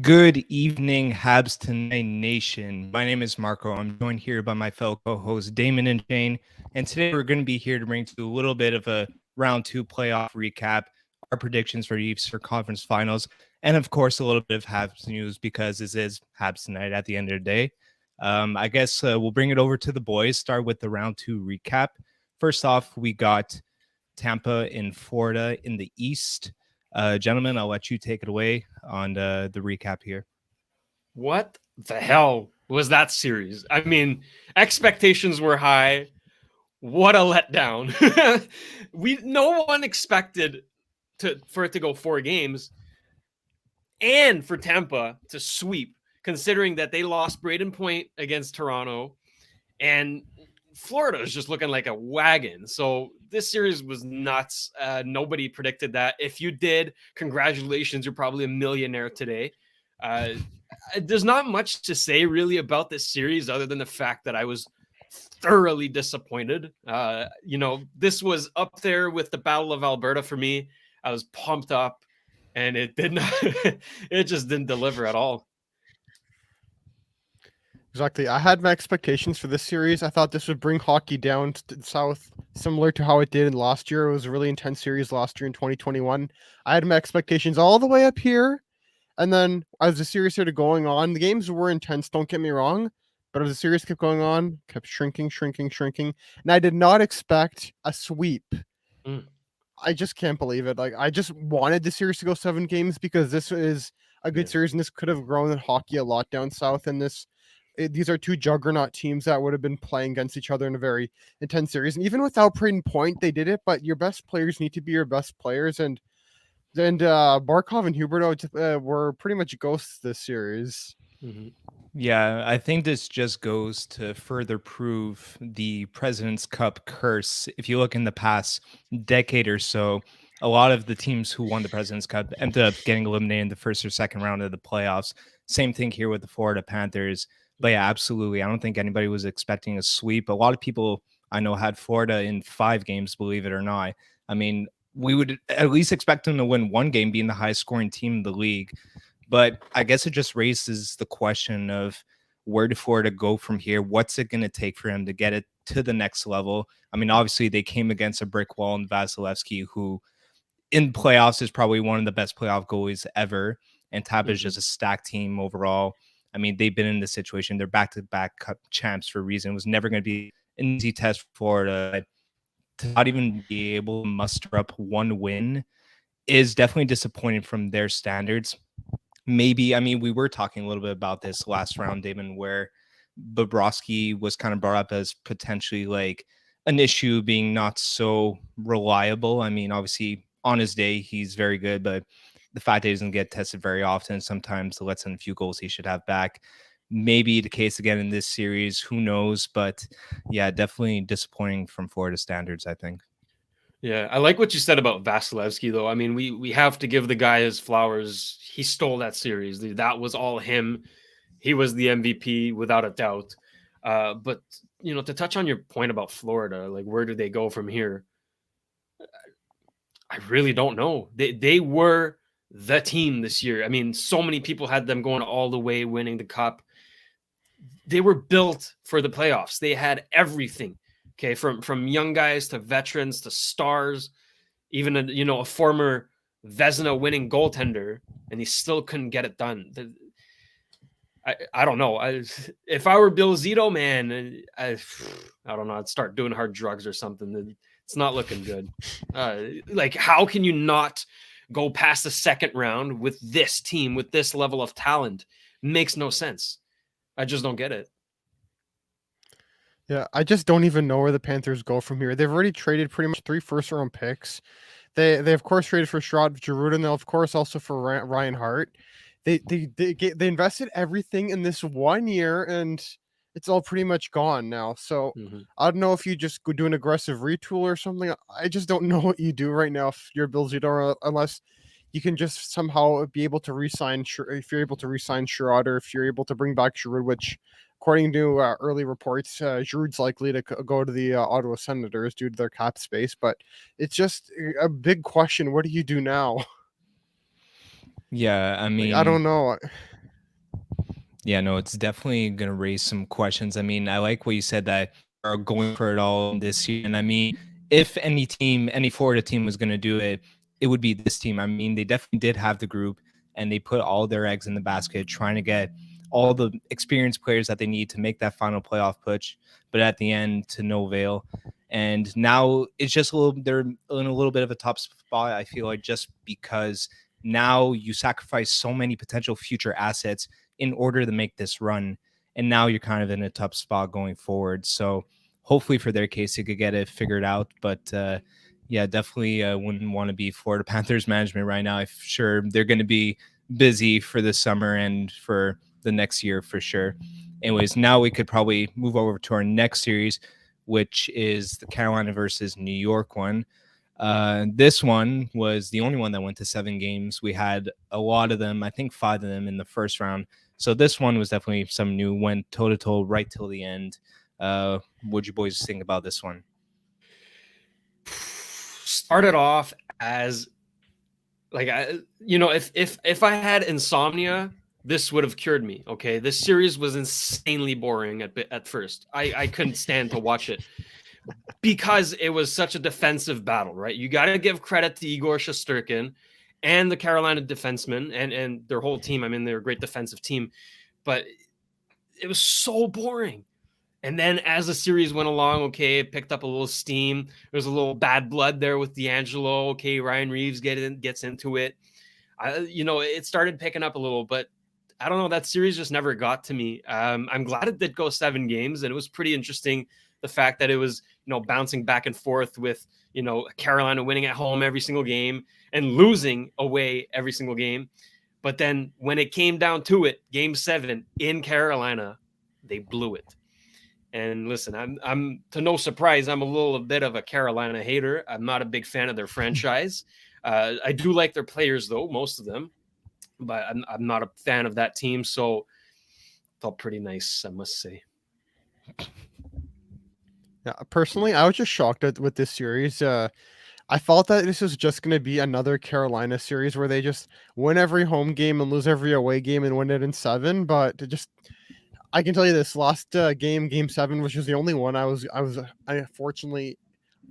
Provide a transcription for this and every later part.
Good evening, Habs Tonight Nation. My name is Marco. I'm joined here by my fellow co-hosts Damen and Shayne, and today we're going to be here to bring to a little bit of a round two playoff recap, our predictions for East for conference finals, and of course a little bit of Habs news because this is Habs Tonight at the end of the day. I guess we'll bring it over to the boys. Start with the round two recap. First off, we got Tampa in Florida in the East. Gentlemen, I'll let you take it away on the recap here. What the hell was that series? I mean, expectations were high. What a letdown. No one expected for it to go 4 games and for Tampa to sweep, considering that they lost Braden Point against Toronto and Florida is just looking like a wagon. So this series was nuts. Nobody predicted that. If you did, congratulations. You're probably a millionaire today. There's not much to say really about this series other than the fact that I was thoroughly disappointed. This was up there with the Battle of Alberta for me. I was pumped up and it did not, it just didn't deliver at all. Exactly. I had my expectations for this series. I thought this would bring hockey down to the south, similar to how it did in last year. It was a really intense series last year in 2021. I had my expectations all the way up here. And then as the series started going on, the games were intense, don't get me wrong. But as the series kept going on, kept shrinking. And I did not expect a sweep. I just can't believe it. Like, I just wanted the series to go 7 games because this is a good series and this could have grown in hockey a lot down south in this. These are 2 juggernaut teams that would have been playing against each other in a very intense series. And even without Braden Point, they did it. But your best players need to be your best players. And Barkov and Huberto were pretty much ghosts this series. Mm-hmm. Yeah, I think this just goes to further prove the President's Cup curse. If you look in the past decade or so, a lot of the teams who won the President's Cup ended up getting eliminated in the first or second round of the playoffs. Same thing here with the Florida Panthers. But yeah, absolutely. I don't think anybody was expecting a sweep. A lot of people I know had Florida in 5 games, believe it or not. I mean, we would at least expect them to win 1 game, being the highest scoring team in the league. But I guess it just raises the question of where did Florida go from here? What's it going to take for him to get it to the next level? I mean, obviously they came against a brick wall in Vasilevsky, who in playoffs is probably one of the best playoff goalies ever. And Tampa is just a stacked team overall. I mean, they've been in this situation. They're back-to-back cup champs for a reason. It was never going to be an easy test for Florida. To not even be able to muster up 1 win is definitely disappointing from their standards. Maybe, I mean, we were talking a little bit about this last round, Damen, where Bobrovsky was kind of brought up as potentially like an issue being not so reliable. I mean, obviously on his day, he's very good, but the fact that he doesn't get tested very often, sometimes the lets in a few goals he should have back. Maybe the case again in this series, who knows? But yeah, definitely disappointing from Florida standards, I think. Yeah, I like what you said about Vasilevsky, though. I mean, we have to give the guy his flowers. He stole that series. That was all him. He was the MVP without a doubt. But, to touch on your point about Florida, like, where do they go from here? I really don't know. They were the team this year. I mean, so many people had them going all the way, winning the cup. They were built for the playoffs. They had everything. Okay, from young guys to veterans to stars, even a former Vezina winning goaltender, and he still couldn't get it done. I don't know. If I were Bill Zito, man, I don't know. I'd start doing hard drugs or something. It's not looking good. Like, how can you not go past the second round with this team, with this level of talent? Makes no sense. I just don't get it. Yeah, I just don't even know where the Panthers go from here. They've already traded pretty much 3 first-round picks. They of course traded for Sherrod Giroux, and they'll of course also for Ryan Hart. They invested everything in this 1 year, and it's all pretty much gone now. So I don't know if you just go do an aggressive retool or something. I just don't know what you do right now if you're Bill Zito, unless you can just somehow be able to re-sign. If you're able to re-sign Sherrod, or if you're able to bring back Giroux, which, according to early reports, Giroux's likely to go to the Ottawa Senators due to their cap space. But it's just a big question. What do you do now? Yeah, I mean, I don't know. Yeah, no, it's definitely going to raise some questions. I mean, I like what you said that are going for it all this year. And I mean, if any team, any Florida team was going to do it, it would be this team. I mean, they definitely did have the group and they put all their eggs in the basket trying to get all the experienced players that they need to make that final playoff push. But at the end, to no avail. And now it's just a little, they're in a little bit of a top spot, I feel like, just because now you sacrifice so many potential future assets in order to make this run. And now you're kind of in a tough spot going forward. So hopefully for their case, they could get it figured out. But yeah, definitely wouldn't want to be Florida Panthers management right now. I'm sure they're going to be busy for the summer and for the next year for sure. Anyways, now we could probably move over to our next series, which is the Carolina versus New York one. This one was the only one that went to 7 games. We had a lot of them, I think 5 of them in the first round. So this one was definitely some new, went toe to toe right till the end. What'd you boys think about this one? Started off as like if I had insomnia, this would have cured me. Okay, this series was insanely boring at first. I couldn't stand to watch it because it was such a defensive battle, right? You got to give credit to Igor Shesterkin and the Carolina defensemen and their whole team. I mean, they're a great defensive team, but it was so boring. And then as the series went along, okay, it picked up a little steam. There's a little bad blood there with D'Angelo. Okay, Ryan Reeves gets into it. It started picking up a little, but I don't know. That series just never got to me. I'm glad it did go 7 games, and it was pretty interesting. The fact that it was, bouncing back and forth with, Carolina winning at home every single game and losing away every single game. But then when it came down to it, game 7 in Carolina, they blew it. And listen, I'm to no surprise, I'm a little bit of a Carolina hater. I'm not a big fan of their franchise. I do like their players, though, most of them, but I'm not a fan of that team. So felt pretty nice, I must say. Yeah, personally, I was just shocked with this series. I thought that this was just going to be another Carolina series where they just win every home game and lose every away game and win it in 7. But I can tell you this last game 7, which was the only one unfortunately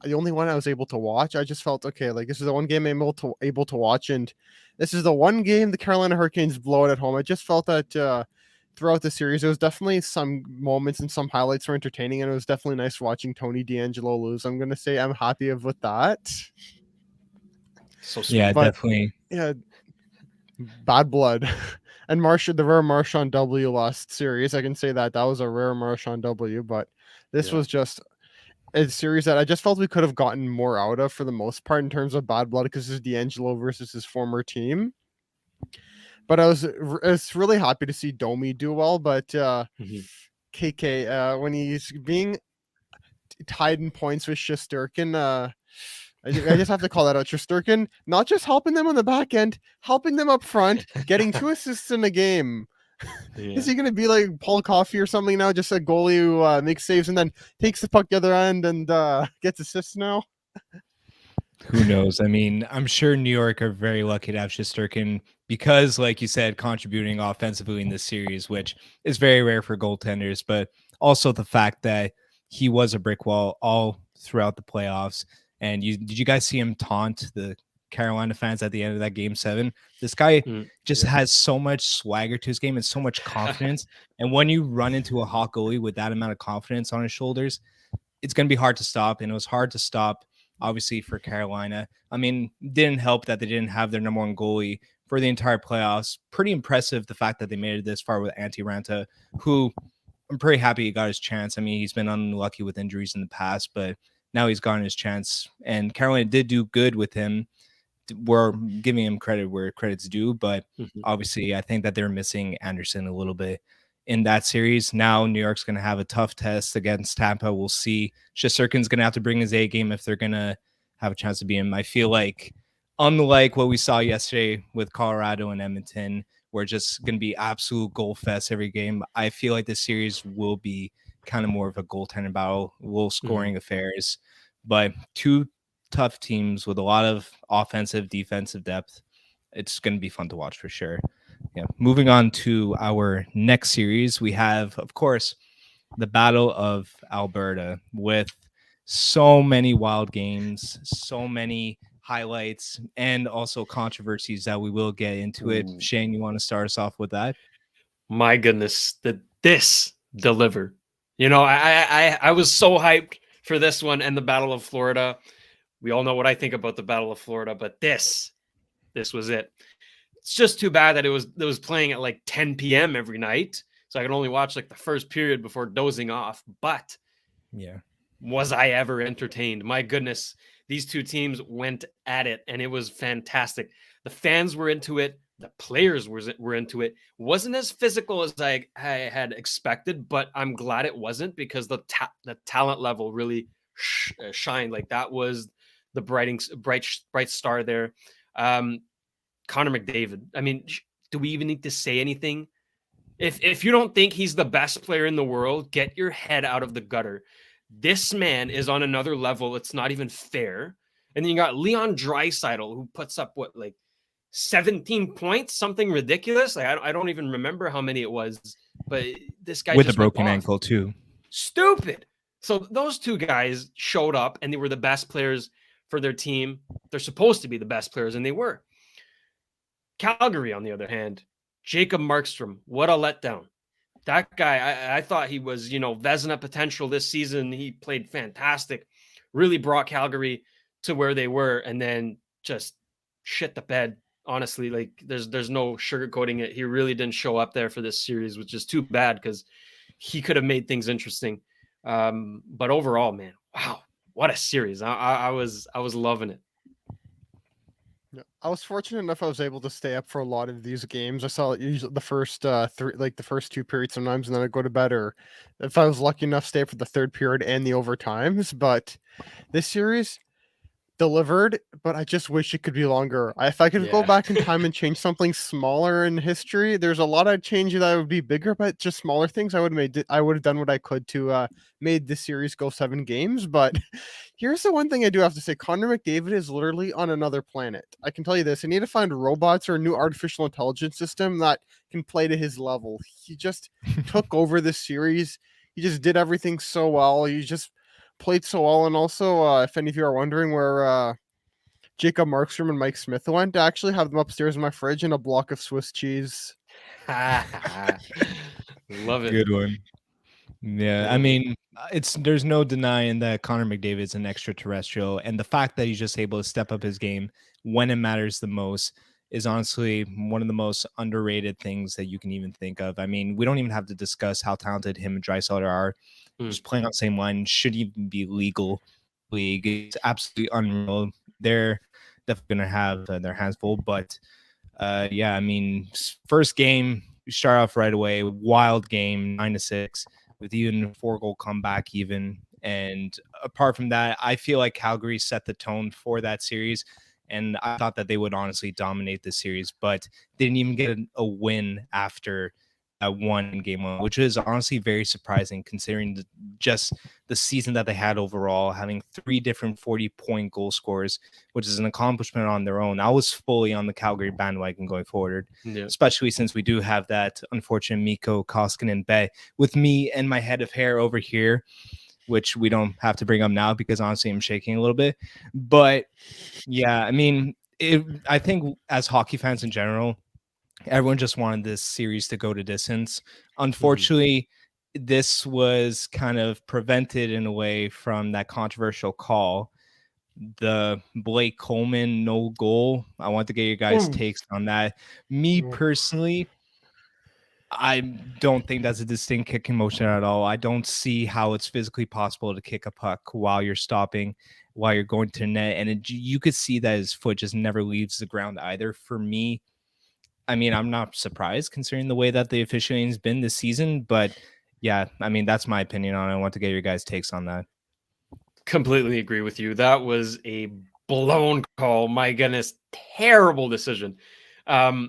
the only one I was able to watch. I just felt okay, like this is the one game I'm able to watch, and this is the one game the Carolina Hurricanes blow it at home. I just felt that throughout the series, there was definitely some moments and some highlights were entertaining, and it was definitely nice watching Tony D'Angelo lose. I'm gonna say I'm happy with that. So sweet. Yeah, But definitely. yeah, bad blood. And the rare Marchand W lost series. I can say that was a rare Marchand W, but this was just a series that I just felt we could have gotten more out of for the most part in terms of bad blood because this is D'Angelo versus his former team. But I was really happy to see Domi do well. But KK, when he's being tied in points with Shesterkin, I just have to call that out. Shesterkin, not just helping them on the back end, helping them up front, getting 2 assists in the game. Yeah. Is he going to be like Paul Coffey or something now? Just a goalie who makes saves and then takes the puck the other end and gets assists now? Who knows? I mean, I'm sure New York are very lucky to have Shesterkin because, like you said, contributing offensively in this series, which is very rare for goaltenders, but also the fact that he was a brick wall all throughout the playoffs. And did you guys see him taunt the Carolina fans at the end of that game 7? This guy just has so much swagger to his game and so much confidence. And when you run into a hot goalie with that amount of confidence on his shoulders, it's going to be hard to stop. And it was hard to stop, obviously, for Carolina. I mean, didn't help that they didn't have their number 1 goalie for the entire playoffs. Pretty impressive, the fact that they made it this far with Antti Ranta, who I'm pretty happy he got his chance. I mean, he's been unlucky with injuries in the past, but now he's gotten his chance. And Carolina did do good with him. We're giving him credit where credit's due, but obviously I think that they're missing Anderson a little bit in that series. Now New York's going to have a tough test against Tampa. We'll see. Shesterkin's going to have to bring his A game if they're going to have a chance to beat him. I feel like, unlike what we saw yesterday with Colorado and Edmonton, we're just going to be absolute goal fest every game. I feel like this series will be kind of more of a goaltending battle, low scoring affairs, but 2 tough teams with a lot of offensive, defensive depth. It's going to be fun to watch for sure. Yeah. Moving on to our next series, we have, of course, the Battle of Alberta with so many wild games, so many highlights, and also controversies that we will get into it. Ooh. Shayne, you want to start us off with that? My goodness, did this deliver? You know, I was so hyped for this one and the Battle of Florida. We all know what I think about the Battle of Florida, but this was it. It's just too bad that it was playing at like 10 p.m. every night, so I could only watch like the first period before dozing off. But Yeah. was I ever entertained? My goodness, these two teams went at it, and it was fantastic. The fans were into it. The players were into it. Wasn't as physical as I had expected, but I'm glad it wasn't, because the talent level really shined. Like, that was the bright star there. Connor McDavid. I mean, do we even need to say anything? If you don't think he's the best player in the world, get your head out of the gutter. This man is on another level. It's not even fair. And then you got Leon Draisaitl, who puts up what, like 17 points, something ridiculous. Like, I don't even remember how many it was, but this guy With a just went broken off. ankle too. Stupid. So those two guys showed up, and they were the best players for their team. They're supposed to be the best players, and they were. Calgary, on the other hand, Jacob Markstrom, what a letdown. That guy, I thought he was, Vezina potential this season. He played fantastic, really brought Calgary to where they were, and then just shit the bed. Honestly, like, there's no sugarcoating it. He really didn't show up there for this series, which is too bad, because he could have made things interesting. But overall, man, wow, what a series. I was loving it. Yeah, I was fortunate enough I was able to stay up for a lot of these games. I saw usually the first three, like the first two periods sometimes, and then I'd go to bed, or if I was lucky enough, stay for the third period and the overtimes. But this series delivered, but I just wish it could be longer. If I could go Yeah. back in time and change something smaller in history, there's a lot I'd change that would be bigger, but just smaller things I would have made. I would have done what I could to made this series go 7 games. But here's the one thing I do have to say: Connor McDavid is literally on another planet. I can tell you this. I need to find robots or a new artificial intelligence system that can play to his level. He just took over this series. He just did everything so well. He just played so well. And also, if any of you are wondering where Jacob Markstrom and Mike Smith went, I actually have them upstairs in my fridge and a block of Swiss cheese. Love it. Good one. Yeah, I mean, there's no denying that Connor McDavid's an extraterrestrial, and the fact that he's just able to step up his game when it matters the most is honestly one of the most underrated things that you can even think of. I mean, we don't even have to discuss how talented him and Draisaitl are. Just playing on the same line should even be legal. League, it's absolutely unreal. They're definitely gonna have their hands full, but yeah, I mean, first game, you start off right away, wild game, 9-6, with even a 4-goal comeback even. And apart from that, I feel like Calgary set the tone for that series. And I thought that they would honestly dominate the series, but didn't even get a win after one in game one, which is honestly very surprising considering just the season that they had overall, having 3 different 40-point goal scorers, which is an accomplishment on their own. I was fully on the Calgary bandwagon going forward, especially since we do have that unfortunate Mikko Koskinen bet with me and my head of hair over here, which we don't have to bring up now because honestly I'm shaking a little bit. But yeah, I mean, I think as hockey fans in general, everyone just wanted this series to go to distance. Unfortunately, this was kind of prevented in a way from that controversial call, the Blake Coleman no goal. I want to get your guys' takes on that. Me personally, I don't think that's a distinct kicking motion at all. I don't see how it's physically possible to kick a puck while you're stopping, while you're going to the net. And you could see that his foot just never leaves the ground either. For me, I mean, I'm not surprised considering the way that the officiating's been this season, but yeah, I mean, that's my opinion on it. I want to get your guys' takes on that. Completely agree with you. That was a blown call. My goodness, terrible decision. How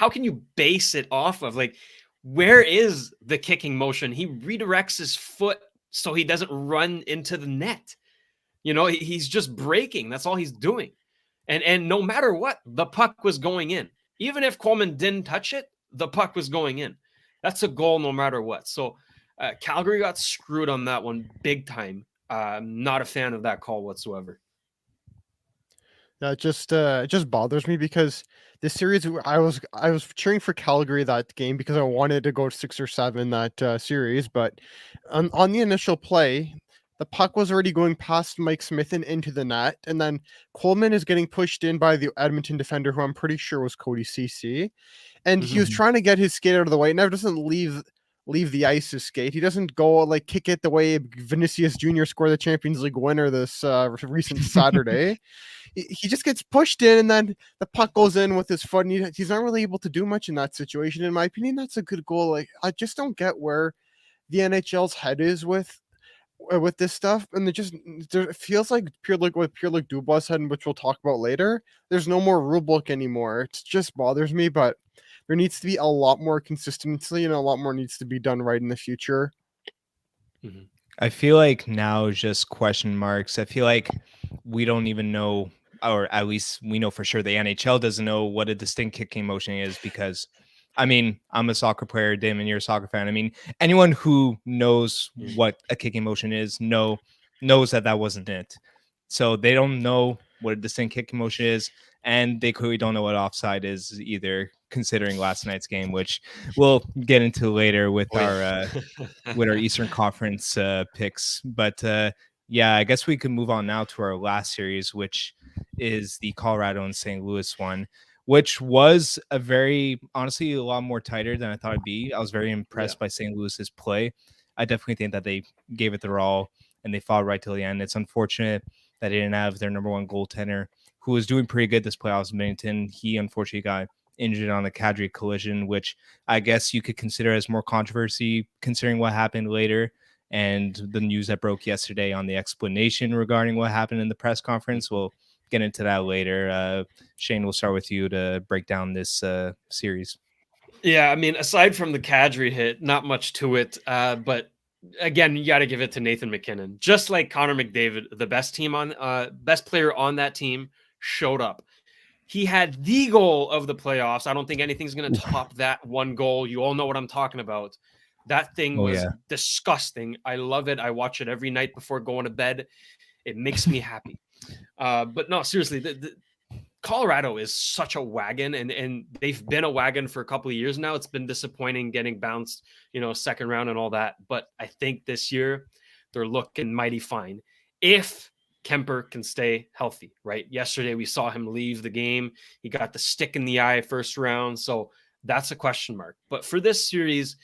can you base it off of? Like, where is the kicking motion? He redirects his foot so he doesn't run into the net. He's just braking. That's all he's doing. And no matter what, the puck was going in. Even if Coleman didn't touch it, the puck was going in. That's a goal no matter what. So Calgary got screwed on that one big time. I'm not a fan of that call whatsoever. That just bothers me because this series I was cheering for Calgary that game because I wanted to go 6 or 7 that series, but on the initial play, the puck was already going past Mike Smith and into the net, and then Coleman is getting pushed in by the Edmonton defender, who I'm pretty sure was Cody CC, and he was Mhm. trying to get his skate out of the way. Never doesn't leave the ice to skate. He doesn't go like kick it the way Vinicius Jr. scored the Champions League winner this recent Saturday. He just gets pushed in, and then the puck goes in with his foot, and he's not really able to do much in that situation. In my opinion, that's a good goal. Like, I just don't get where the NHL's head is with this stuff, and it feels like Pierre-Luc Dubois said, which we'll talk about later. There's no more rule book anymore. It just bothers me, but there needs to be a lot more consistency, and a lot more needs to be done right in the future. Mhm. I feel like now is just question marks. I feel like we don't even know, or at least we know for sure the NHL doesn't know what a distinct kicking motion is because, I mean, I'm a soccer player, Damen, you're a soccer fan. I mean, anyone who knows what a kicking motion is knows that that wasn't it. So they don't know what a distinct kicking motion is, and they clearly don't know what offside is either, considering last night's game, which we'll get into later with Oh, our Eastern Conference picks. But yeah, I guess we can move on now to our last series, which is the Colorado and St. Louis one, which was honestly, a lot more tighter than I thought it'd be. I was very Yeah. impressed by St. Louis's play. I definitely think that they gave it their all and they fought right till the end. It's unfortunate that they didn't have their number one goaltender, who was doing pretty good this playoffs in Bennington. He unfortunately got injured on a Kadri collision, which I guess you could consider as more controversy considering what happened later and the news that broke yesterday on the explanation regarding what happened in the press conference. We'll get into that later. Shayne, we'll start with you to break down this series. Yeah, I mean, aside from the Kadri hit, not much to it. But again, you got to give it to Nathan McKinnon. Just like Connor McDavid, the best player on that team showed up. He had the goal of the playoffs. I don't think anything's going to top that one goal. You all know what I'm talking about. That thing Oh, was yeah. disgusting. I love it. I watch it every night before going to bed. It makes me happy. But no, seriously, the Colorado is such a wagon, and they've been a wagon for a couple of years now. It's been disappointing getting bounced, second round and all that. But I think this year they're looking mighty fine if Kemper can stay healthy. Right? Yesterday we saw him leave the game. He got the stick in the eye first round, so that's a question mark. But for this series,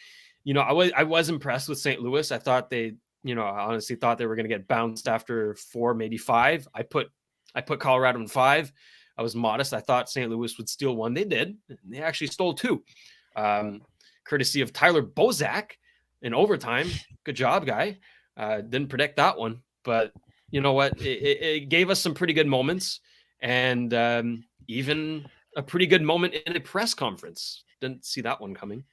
I was impressed with St. Louis. I thought I honestly thought they were going to get bounced after 4, maybe 5. I put Colorado in 5. I was modest. I thought St. Louis would steal 1. They did. They actually stole 2, courtesy of Tyler Bozak in overtime. Good job, guy. Didn't predict that one, but you know what? It gave us some pretty good moments, and even a pretty good moment in a press conference. Didn't see that one coming.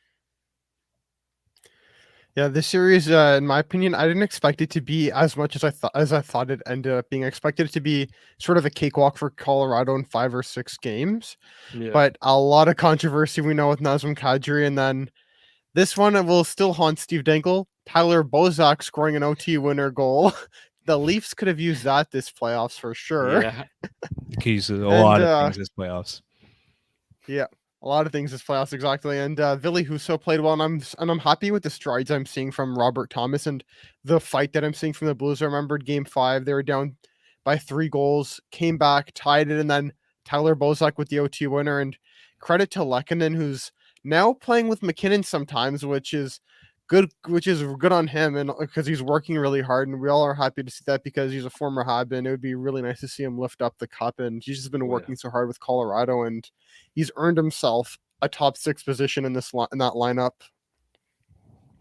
Yeah, this series, in my opinion, I didn't expect it to be as much as I thought it ended up being. I expected it to be sort of a cakewalk for Colorado in 5 or 6 games, Yeah. but a lot of controversy we know with Nazem Kadri, and then this one will still haunt Steve Dangle. Tyler Bozak scoring an OT winner goal. The Leafs could have used that this playoffs for sure. Yeah. Keys a And lot of things this playoffs. yeah, a lot of things this playoffs exactly. And Ville Husso played well, and I'm happy with the strides I'm seeing from Robert Thomas and the fight that I'm seeing from the Blues. I remembered Game 5; they were down by 3 goals, came back, tied it, and then Tyler Bozak with the OT winner. And credit to Lehkonen, who's now playing with McKinnon sometimes, which is good on him, and because he's working really hard, and we all are happy to see that because he's a former Hab, and it would be really nice to see him lift up the cup. And he's just been working so hard with Colorado, and he's earned himself a top 6 position in in that lineup.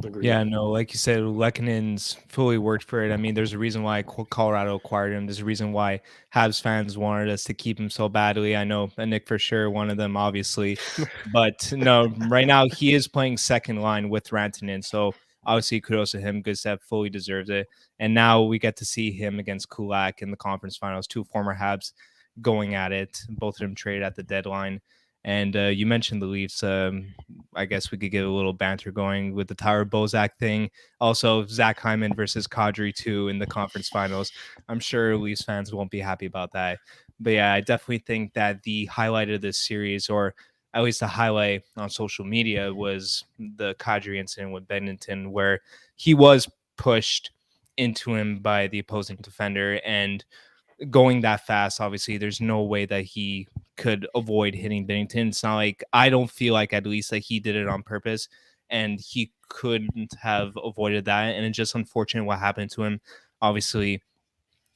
Agreed. Yeah, no, like you said, Lekkonen's fully worked for it. I mean, there's a reason why Colorado acquired him. There's a reason why Habs fans wanted us to keep him so badly. I know Nick for sure, one of them, obviously. But no, right now he is playing second line with Rantanen. So obviously, kudos to him. Gusev fully deserves it. And now we get to see him against Kulak in the conference finals. 2 former Habs going at it. Both of them traded at the deadline. And you mentioned the Leafs. I guess we could get a little banter going with the Tyler Bozak thing. Also, Zach Hyman versus Kadri too in the conference finals. I'm sure Leafs fans won't be happy about that. But yeah, I definitely think that the highlight of this series, or at least the highlight on social media, was the Kadri incident with Bennington, where he was pushed into him by the opposing defender, and going that fast, obviously there's no way that he could avoid hitting Bennington. It's not like, I don't feel like at least that he did it on purpose, and he couldn't have avoided that. And it's just unfortunate what happened to him. Obviously,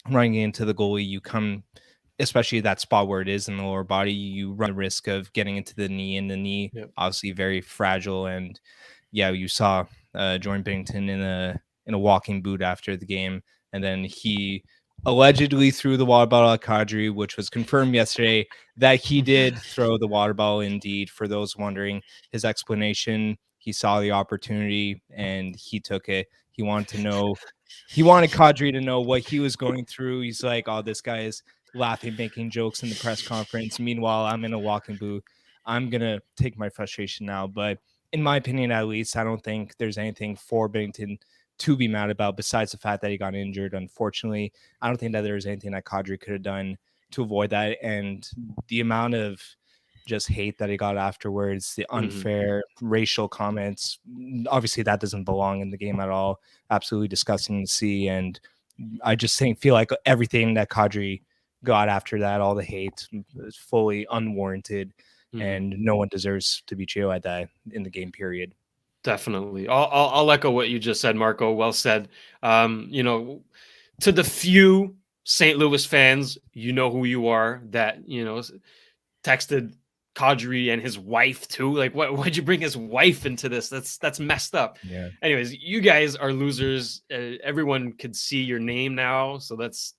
running into the goalie, you come, especially that spot where it is in the lower body, you run the risk of getting into the knee, and the knee obviously very fragile. And yeah, you saw Jordan Bennington in a walking boot after the game, and then he allegedly threw the water bottle at Kadri, which was confirmed yesterday that he did throw the water bottle indeed. For those wondering, his explanation: he saw the opportunity and he took it. He wanted to know. He wanted Kadri to know what he was going through. He's like, "Oh, this guy is laughing, making jokes in the press conference. Meanwhile, I'm in a walking booth. I'm gonna take my frustration now." But in my opinion, at least, I don't think there's anything for Bennington to be mad about besides the fact that he got injured. Unfortunately, I don't think that there's anything that Kadri could have done to avoid that. And the amount of just hate that he got afterwards, the unfair racial comments, obviously that doesn't belong in the game at all. Absolutely disgusting to see. And I just feel like everything that Kadri got after that, all the hate, is fully unwarranted, and no one deserves to be jailed at that in the game period. Definitely. I'll echo what you just said, Marco. Well said. You know, to the few St. Louis fans, you know who you are, that, you know, texted Kadri and his wife too. Like, why'd you bring his wife into this? That's messed up. Yeah. Anyways, you guys are losers. Everyone could see your name now, so that's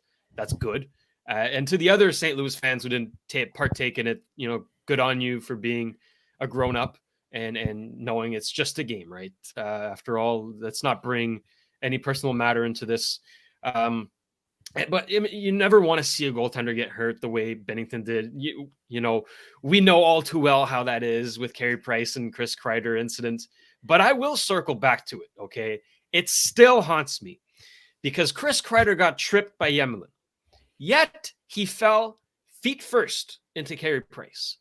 good. And to the other St. Louis fans who didn't partake in it, you know, good on you for being a grown up and knowing it's just a game, right? After all, let's not bring any personal matter into this. But you never want to see a goaltender get hurt the way Bennington did. You know, we know all too well how that is with Carey Price and Chris Kreider incident. But I will circle back to it, okay? It still haunts me because Chris Kreider got tripped by Yemelin. Yet he fell feet first into Carey Price.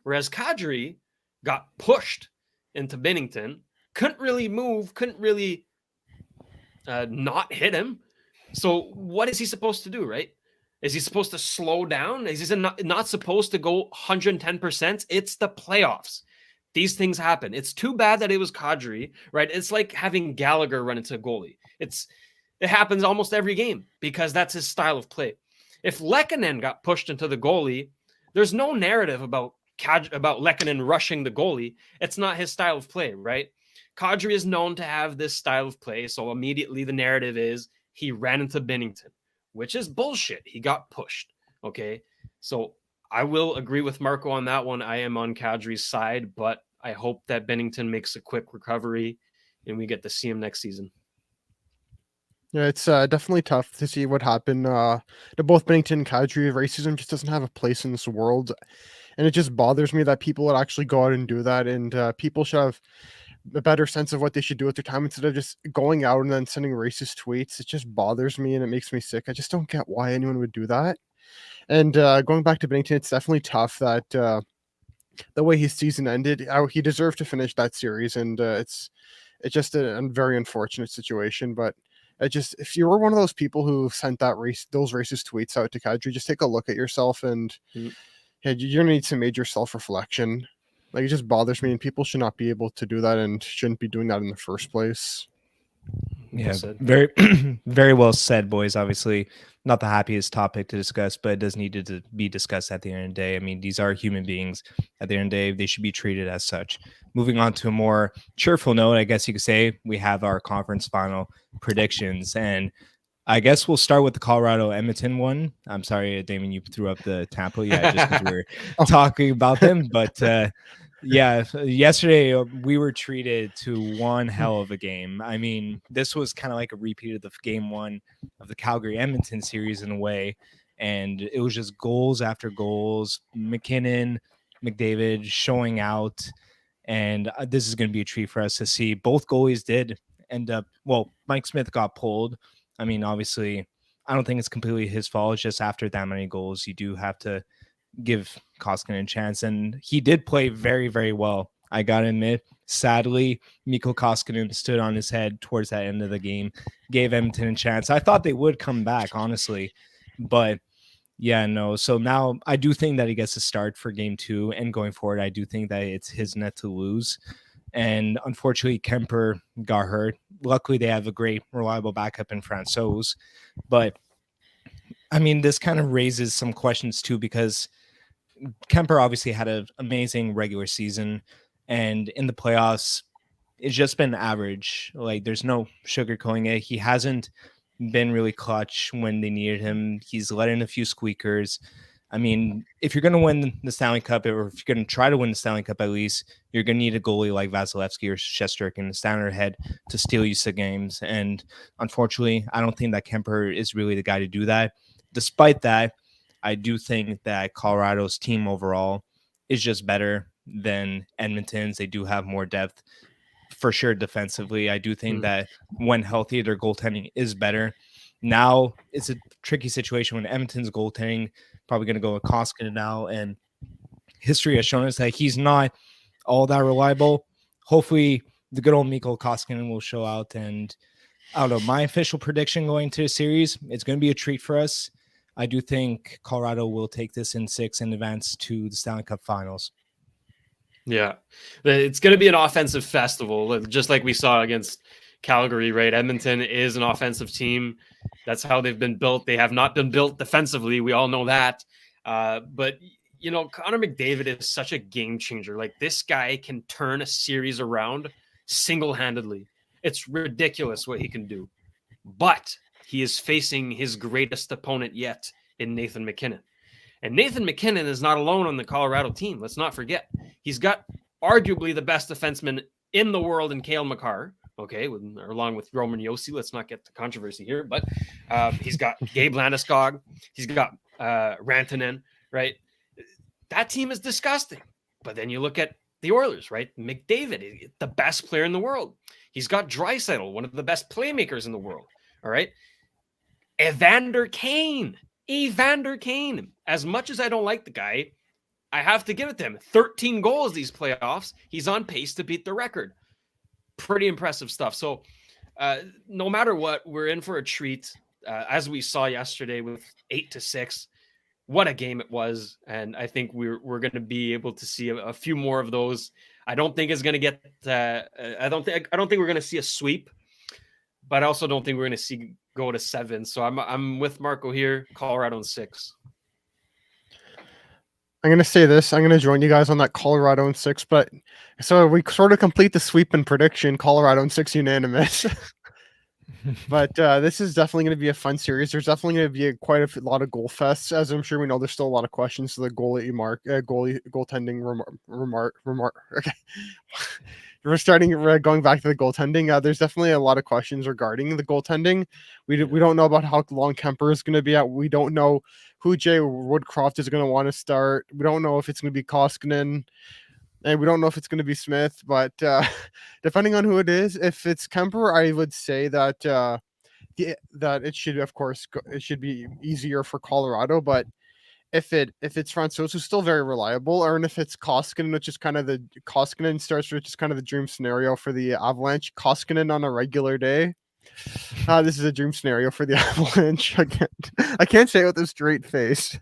Whereas Kadri got pushed into Bennington, couldn't really move, couldn't really not hit him. So what is he supposed to do, right? Is he supposed to slow down? Is he not supposed to go 110%? It's the playoffs. These things happen. It's too bad that it was Kadri, right? It's like having Gallagher run into a goalie. It happens almost every game because that's his style of play. If Lehkonen got pushed into the goalie, there's no narrative about Lehkonen rushing the goalie. It's not his style of play, right? Kadri is known to have this style of play, so immediately the narrative is he ran into Bennington, which is bullshit. He got pushed, okay? So I will agree with Marco on that one. I am on Kadri's side, but I hope that Bennington makes a quick recovery and we get to see him next season. Yeah, it's definitely tough to see what happened to both Bennington and Kadri. Racism just doesn't have a place in this world. And it just bothers me that people would actually go out and do that. And people should have a better sense of what they should do with their time instead of just going out and then sending racist tweets. It just bothers me and it makes me sick. I just don't get why anyone would do that. And going back to Bennington, it's definitely tough that the way his season ended, he deserved to finish that series. And it's just a very unfortunate situation. But if you were one of those people who sent those racist tweets out to Kadri, just take a look at yourself and yeah, you're gonna need some major self-reflection. Like, it just bothers me, and people should not be able to do that and shouldn't be doing that in the first place. Yeah, very, very well said, boys. Obviously, not the happiest topic to discuss, but it does need to be discussed at the end of the day. I mean, these are human beings. At the end of the day, they should be treated as such. Moving on to a more cheerful note, I guess you could say, we have our conference final predictions, and I guess we'll start with the Colorado Edmonton one. I'm sorry, Damen, you threw up the Tampa. Yeah, just because we're talking about them. But yeah, yesterday we were treated to one hell of a game. I mean, this was kind of like a repeat of the game one of the Calgary Edmonton series in a way. And it was just goals after goals. McKinnon McDavid showing out, and this is going to be a treat for us to see. Both goalies did end up, well, Mike Smith got pulled. I mean, obviously, I don't think it's completely his fault. It's just after that many goals, you do have to give Koskinen a chance, and he did play very, very well. I gotta admit, sadly, Mikko Koskinen stood on his head towards that end of the game, gave Edmonton a chance. I thought they would come back, honestly, but yeah, no. So now I do think that he gets a start for game 2, and going forward, I do think that it's his net to lose. And unfortunately, Kemper got hurt. Luckily, they have a great, reliable backup in Francouz. But I mean, this kind of raises some questions too, because Kemper obviously had an amazing regular season, and in the playoffs, it's just been average. Like, there's no sugarcoating it. He hasn't been really clutch when they needed him. He's let in a few squeakers. I mean, if you're going to win the Stanley Cup, or if you're going to try to win the Stanley Cup, at least you're going to need a goalie like Vasilevsky or Shesterkin to stand on their head to steal you some games. And unfortunately, I don't think that Kemper is really the guy to do that. Despite that, I do think that Colorado's team overall is just better than Edmonton's. They do have more depth for sure defensively. I do think that when healthy, their goaltending is better. Now it's a tricky situation when Edmonton's goaltending probably going to go with Koskinen now, and history has shown us that he's not all that reliable. Hopefully, the good old Mikko Koskinen will show out, and I don't know. My official prediction going to the series, it's going to be a treat for us. I do think Colorado will take this in 6 and advance to the Stanley Cup Finals. Yeah, it's going to be an offensive festival, just like we saw against Calgary, right? Edmonton is an offensive team. That's how they've been built. They have not been built defensively. We all know that. But, you know, Connor McDavid is such a game changer. Like, this guy can turn a series around single-handedly. It's ridiculous what he can do. But he is facing his greatest opponent yet in Nathan MacKinnon. And Nathan MacKinnon is not alone on the Colorado team. Let's not forget. He's got arguably the best defenseman in the world in Cale Makar, okay, along with Roman Josi. Let's not get the controversy here, but he's got Gabe Landeskog. He's got Rantanen, right? That team is disgusting. But then you look at the Oilers, right? McDavid, the best player in the world. He's got Draisaitl, one of the best playmakers in the world, all right? Evander Kane. As much as I don't like the guy, I have to give it to him. 13 goals these playoffs. He's on pace to beat the record. Pretty impressive stuff. So no matter what, we're in for a treat. As we saw yesterday with 8-6, what a game it was. And I think we're going to be able to see a few more of those. I don't think it's going to get. I don't think we're going to see a sweep, but I also don't think we're going to see go to 7. So I'm with Marco here. Colorado in 6. I'm going to say this. I'm going to join you guys on that Colorado in 6, but so we sort of complete the sweep and prediction. Colorado in 6 unanimous. But this is definitely going to be a fun series. There's definitely going to be quite a lot of goal fests, as I'm sure we know. There's still a lot of questions to the goaltending remark. Okay, we're starting going back to the goaltending. There's definitely a lot of questions regarding the goaltending. We don't know about how long Kemper is going to be at. We don't know who Jay Woodcroft is going to want to start. We don't know if it's going to be Koskinen. And we don't know if it's going to be Smith, but depending on who it is, if it's Kemper, I would say that that it should, of course, it should be easier for Colorado. But if it's Francouz, who's still very reliable, or if it's Koskinen, which is kind of the Koskinen starts, which is kind of the dream scenario for the Avalanche. Koskinen on a regular day. This is a dream scenario for the Avalanche. I can't say it with a straight face.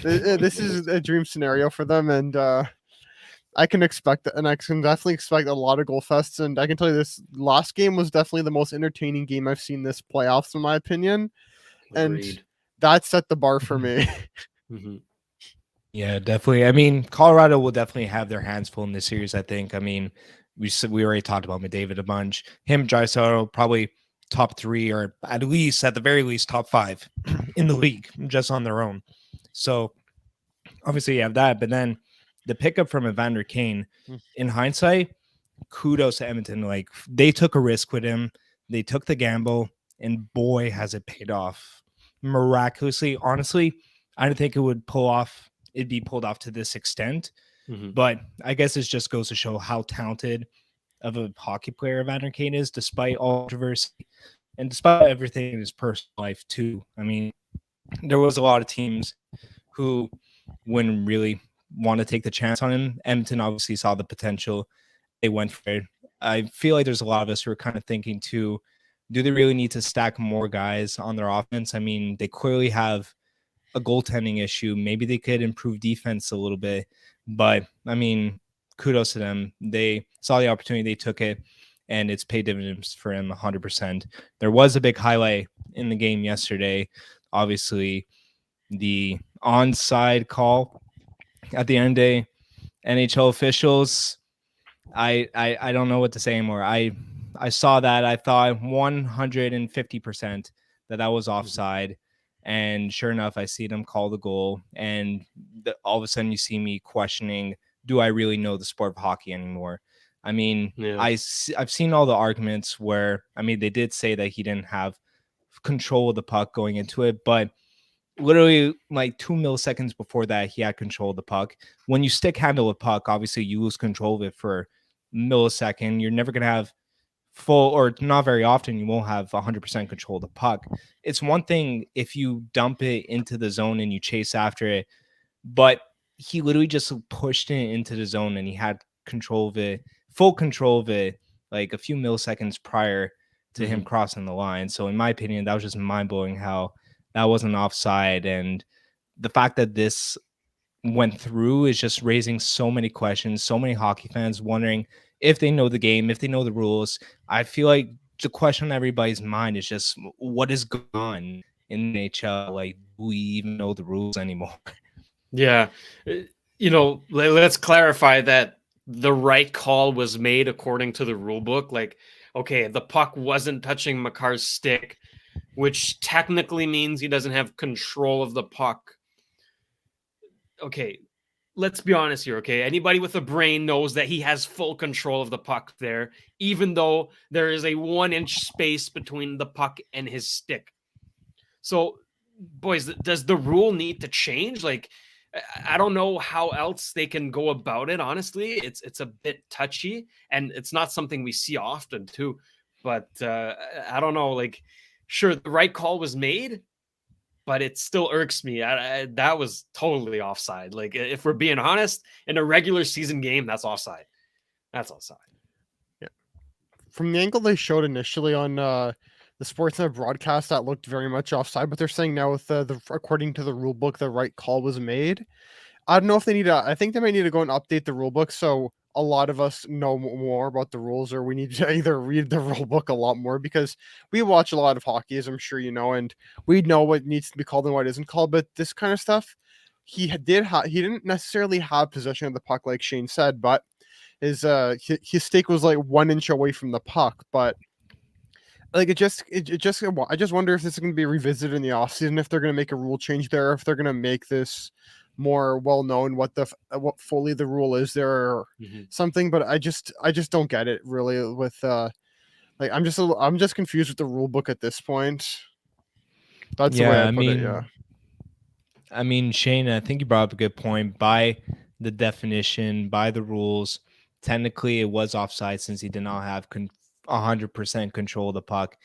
This is a dream scenario for them, and I can expect and I can definitely expect a lot of goal fests. And I can tell you this last game was definitely the most entertaining game I've seen this playoffs, in my opinion. Agreed. And that set the bar for me. Mm-hmm. Yeah, definitely. I mean, Colorado will definitely have their hands full in this series, I think. I mean, we already talked about McDavid a bunch. Him, Draisaitl, probably top 3, or at the very least, top 5 in the league, just on their own. So obviously you have that, but then the pickup from Evander Kane, in hindsight, kudos to Edmonton. Like, they took a risk with him. They took the gamble, and boy, has it paid off miraculously. Honestly, I didn't think it'd be pulled off to this extent. Mhm. But I guess it just goes to show how talented of a hockey player Evander Kane is, despite all controversy and despite everything in his personal life too. I mean, there was a lot of teams who wouldn't really want to take the chance on him. Edmonton obviously saw the potential. They went for it. I feel like there's a lot of us who are kind of thinking too, do they really need to stack more guys on their offense? I mean, they clearly have a goaltending issue. Maybe they could improve defense a little bit. But I mean, kudos to them. They saw the opportunity, they took it, and it's paid dividends for him 100%. There was a big highlight in the game yesterday. Obviously, the onside call at the end of the day. NHL officials, I don't know what to say anymore. I saw that. I thought 150% that was offside. And sure enough, I see them call the goal. And all of a sudden, you see me questioning, do I really know the sport of hockey anymore? I mean, Yeah. I've seen all the arguments where, I mean, they did say that he didn't have control of the puck going into it, but literally like 2 milliseconds before that, he had control of the puck. When you stick handle a puck, obviously you lose control of it for a millisecond. You're never going to have full, or not very often, you won't have 100% control of the puck. It's one thing if you dump it into the zone and you chase after it, but he literally just pushed it into the zone and he had control of it, full control of it, like a few milliseconds prior to him crossing the line. So in my opinion, that was just mind blowing how that wasn't offside. And the fact that this went through is just raising so many questions, so many hockey fans wondering if they know the game, if they know the rules. I feel like the question on everybody's mind is just what is going on in the NHL? Like, do we even know the rules anymore? Yeah. Let's clarify that the right call was made according to the rule book. Like, okay, the puck wasn't touching Makar's stick, which technically means he doesn't have control of the puck. Okay, let's be honest here, okay? Anybody with a brain knows that he has full control of the puck there, even though there is a 1 inch space between the puck and his stick. So, boys, does the rule need to change? Like, I don't know how else they can go about it. Honestly, it's a bit touchy, and it's not something we see often too. But I don't know. Like, sure, the right call was made, but it still irks me. That was totally offside. Like, if we're being honest, in a regular season game, that's offside. That's offside. Yeah. From the angle they showed initially on the Sportsnet broadcast, that looked very much offside. But they're saying now with the according to the rule book, the right call was made. I don't know if they need to. I think they might need to go and update the rule book so a lot of us know more about the rules, or we need to either read the rule book a lot more because we watch a lot of hockey, as I'm sure you know, and we know what needs to be called and what isn't called. But this kind of stuff, he didn't necessarily have possession of the puck like Shayne said, but his stick was like 1 inch away from the puck. But like I just wonder if this is going to be revisited in the offseason, if they're going to make a rule change there, if they're going to make this more well known what fully the rule is there or something. But I just don't get it really with like I'm just confused with the rule book at this point. That's the way I put it. Yeah. I mean, Shane, I think you brought up a good point. By the definition, by the rules, technically it was offside since he did not have 100% control of the puck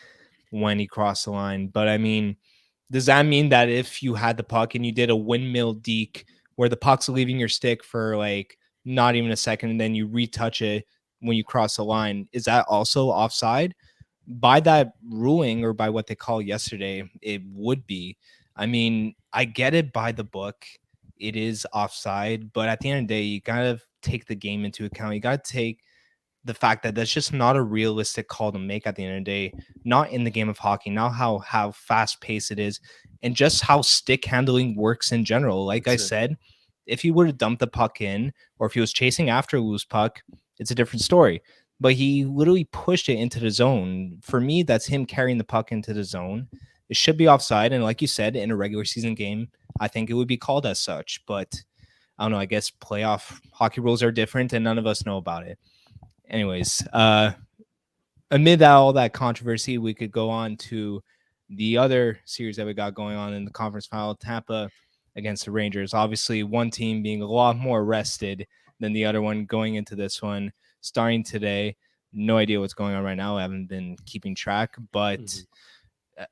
when he crossed the line. But I mean, does that mean that if you had the puck and you did a windmill deke where the puck's leaving your stick for like not even a second and then you retouch it when you cross the line, is that also offside? By that ruling, or by what they call yesterday, it would be. I mean, I get it by the book. It is offside, but at the end of the day, you gotta take the game into account. You gotta take the fact that that's just not a realistic call to make at the end of the day, not in the game of hockey, not how fast paced it is, and just how stick handling works in general. Like I said, if he would have dumped the puck in, or if he was chasing after a loose puck, it's a different story. But he literally pushed it into the zone. For me, that's him carrying the puck into the zone. It should be offside. And like you said, in a regular season game, I think it would be called as such. But I don't know. I guess playoff hockey rules are different and none of us know about it. Anyways, amid all that controversy, we could go on to the other series that we got going on in the conference final, Tampa against the Rangers. Obviously, one team being a lot more rested than the other one going into this one, starting today. No idea what's going on right now. I haven't been keeping track, but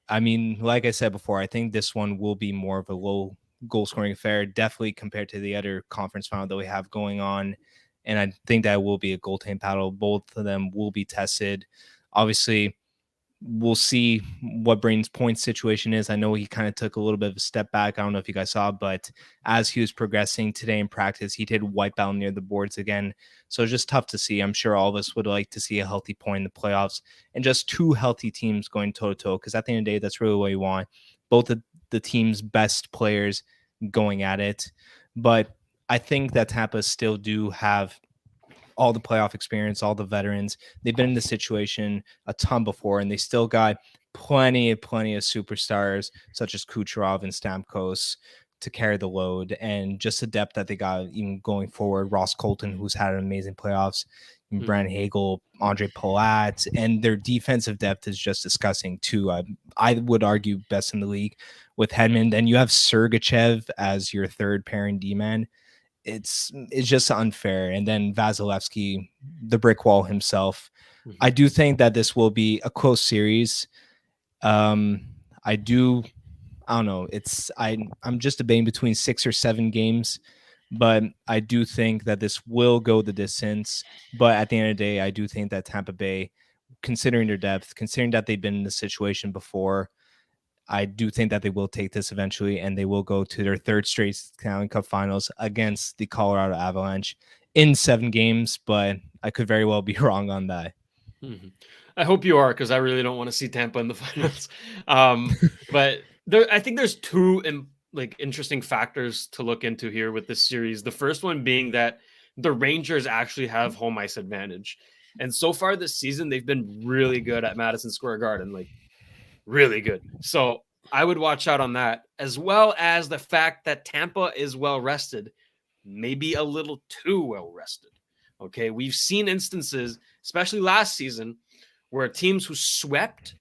I mean, like I said before, I think this one will be more of a low goal scoring affair, definitely compared to the other conference final that we have going on. And I think that will be a goaltending battle. Both of them will be tested. Obviously, we'll see what Braden's point situation is. I know he kind of took a little bit of a step back. I don't know if you guys saw, but as he was progressing today in practice, he did wipe out near the boards again. So it's just tough to see. I'm sure all of us would like to see a healthy point in the playoffs and just two healthy teams going toe-to-toe, because at the end of the day, that's really what you want. Both of the team's best players going at it. But I think that Tampa still do have all the playoff experience, all the veterans. They've been in this situation a ton before, and they still got plenty of superstars such as Kucherov and Stamkos to carry the load, and just the depth that they got even going forward. Ross Colton, who's had an amazing playoffs, Brandon Hagel, Andre Palat, and their defensive depth is just disgusting too. I would argue best in the league with Hedman. Then you have Sergachev as your third pairing D-man. It's just unfair. And then Vasilevsky, the brick wall himself. I do think that this will be a close series. I don't know. I'm just debating between 6 or 7 games, but I do think that this will go the distance. But at the end of the day, I do think that Tampa Bay, considering their depth, considering that they've been in this situation before, I do think that they will take this eventually, and they will go to their third straight Stanley Cup Finals against the Colorado Avalanche in 7 games. But I could very well be wrong on that. I hope you are, because I really don't want to see Tampa in the finals. But I think there's two interesting factors to look into here with this series. The first one being that the Rangers actually have home ice advantage, and so far this season they've been really good at Madison Square Garden, like really good. So I would watch out on that, as well as the fact that Tampa is well rested, maybe a little too well rested. Okay, we've seen instances, especially last season, where teams who swept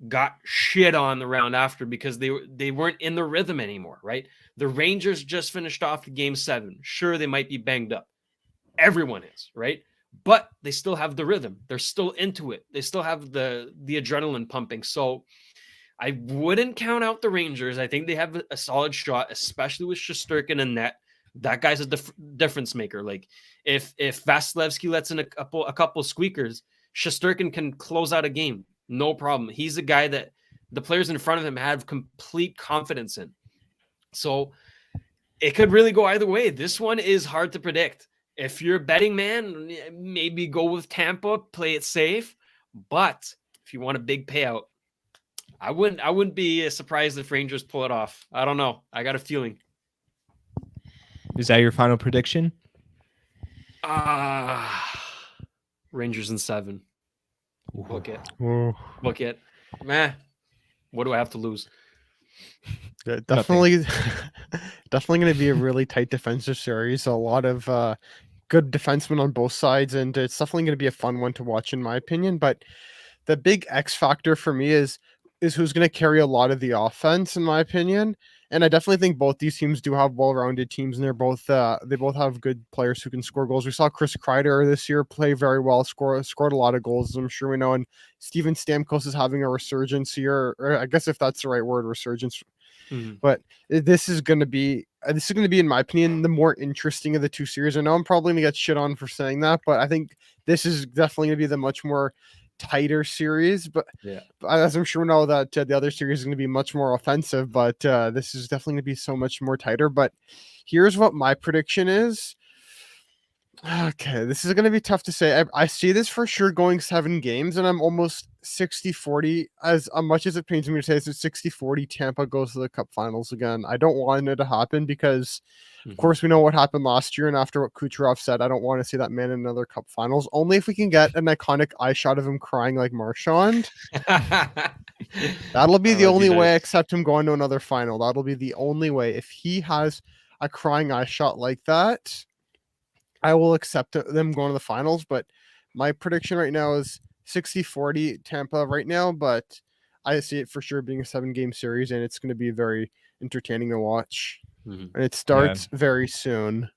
got shit on the round after because they weren't in the rhythm anymore, right? The Rangers just finished off Game 7. Sure, they might be banged up. Everyone is, right? But they still have the rhythm. They're still into it. They still have the adrenaline pumping. So I wouldn't count out the Rangers. I think they have a solid shot, especially with Shesterkin in net. That guy's a difference maker. Like if Vasilevsky lets in a couple squeakers, Shesterkin can close out a game. No problem. He's a guy that the players in front of him have complete confidence in. So it could really go either way. This one is hard to predict. If you're a betting man, maybe go with Tampa, play it safe. But if you want a big payout, I wouldn't be surprised if Rangers pull it off. I don't know. I got a feeling. Is that your final prediction? Rangers in 7. Book it. Ooh. Book it. Meh. What do I have to lose? Yeah, definitely going to be a really tight defensive series. A lot of good defensemen on both sides, and it's definitely going to be a fun one to watch, in my opinion. But the big X factor for me is who's going to carry a lot of the offense, in my opinion. And I definitely think both these teams do have well-rounded teams, and they both have good players who can score goals. We saw Chris Kreider this year play very well, scored a lot of goals, as I'm sure we know. And Steven Stamkos is having a resurgence here, or I guess if that's the right word, resurgence. But this is going to be, in my opinion, the more interesting of the two series. I know I'm probably going to get shit on for saying that, but I think this is definitely going to be the much more tighter series. But yeah, as I'm sure we know that the other series is going to be much more offensive, but this is definitely going to be so much more tighter. But here's what my prediction is. Okay, this is going to be tough to say. I see this for sure going 7 games, and I'm almost 60-40. As much as it pains me to say, it's 60-40. Tampa goes to the Cup Finals again. I don't want it to happen because, of course, we know what happened last year, and after what Kucherov said, I don't want to see that man in another Cup Finals. Only if we can get an iconic eye shot of him crying like Marchand. That'll be the only way I accept him going to another final. That'll be the only way. If he has a crying eye shot like that, I will accept them going to the finals. But my prediction right now is 60-40 Tampa right now, but I see it for sure being a 7-game series, and it's going to be very entertaining to watch. And it starts very soon.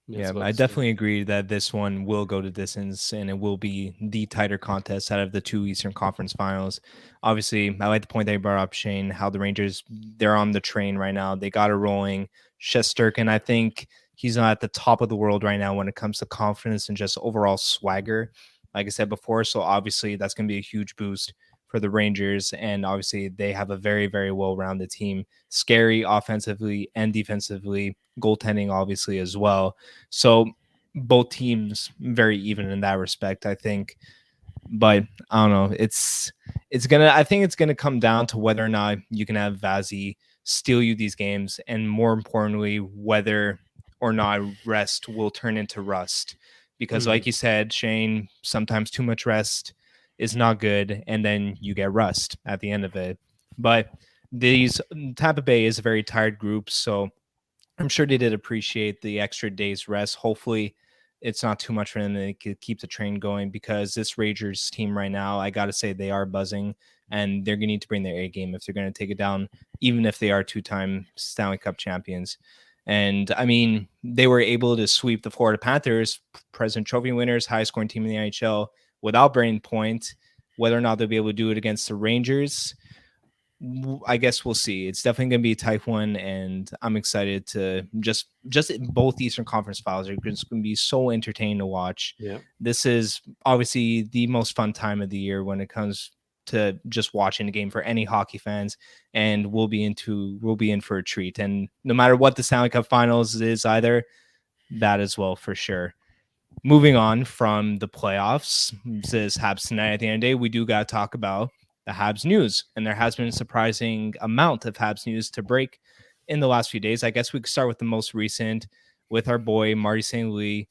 Yeah, I definitely agree that this one will go to distance and it will be the tighter contest out of the two Eastern Conference finals. Obviously, I like the point that you brought up, Shane, how the Rangers, they're on the train right now. They got it rolling. Shesterkin, I think he's not at the top of the world right now when it comes to confidence and just overall swagger, like I said before. So obviously, that's going to be a huge boost for the Rangers. And obviously, they have a very, very well-rounded team, scary offensively and defensively, goaltending obviously as well. So both teams very even in that respect, I think. But I don't know. I think it's gonna come down to whether or not you can have Vazzy steal you these games, and more importantly, whether or not rest will turn into rust. Because like you said, Shane, sometimes too much rest is not good, and then you get rust at the end of it. But these Tampa Bay is a very tired group, so I'm sure they did appreciate the extra day's rest. Hopefully, it's not too much for them. They could keep the train going because this Rangers team right now, I got to say, they are buzzing and they're going to need to bring their A game if they're going to take it down, even if they are two-time Stanley Cup champions. And I mean, they were able to sweep the Florida Panthers, President Trophy winners, highest scoring team in the NHL, without Brayden Point. Whether or not they'll be able to do it against the Rangers, I guess we'll see. It's definitely going to be a tight one, and I'm excited to just both Eastern Conference finals are just going to be so entertaining to watch. Yeah, this is obviously the most fun time of the year when it comes to just watching the game for any hockey fans, and we'll be in for a treat. And no matter what the Stanley Cup Finals is, either that as well for sure. Moving on from the playoffs, this Habs tonight. At the end of the day, we do got to talk about the Habs news, and there has been a surprising amount of Habs news to break in the last few days. I guess we could start with the most recent, with our boy Marty St. Louis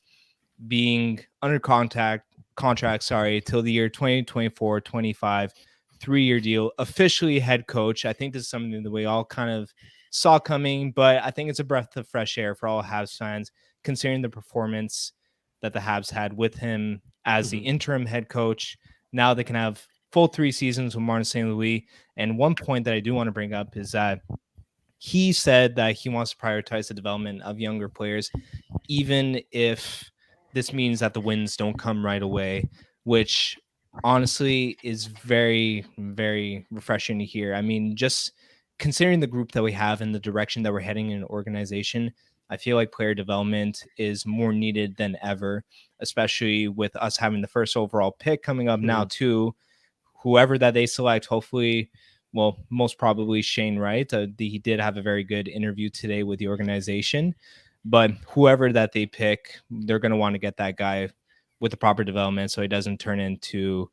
being under contract, till the year 2024-25, 3-year deal, officially head coach. I think this is something that we all kind of saw coming, but I think it's a breath of fresh air for all Habs fans, considering the performance that the Habs had with him as the interim head coach. Now they can have full 3 seasons with Martin St. Louis. And one point that I do want to bring up is that he said that he wants to prioritize the development of younger players, even if this means that the wins don't come right away, which honestly is very, very refreshing to hear. I mean, just considering the group that we have and the direction that we're heading in an organization, I feel like player development is more needed than ever, especially with us having the first overall pick coming up now too. Whoever that they select, hopefully, well, most probably Shayne Wright. He did have a very good interview today with the organization, but whoever that they pick, they're going to want to get that guy with the proper development so he doesn't turn into,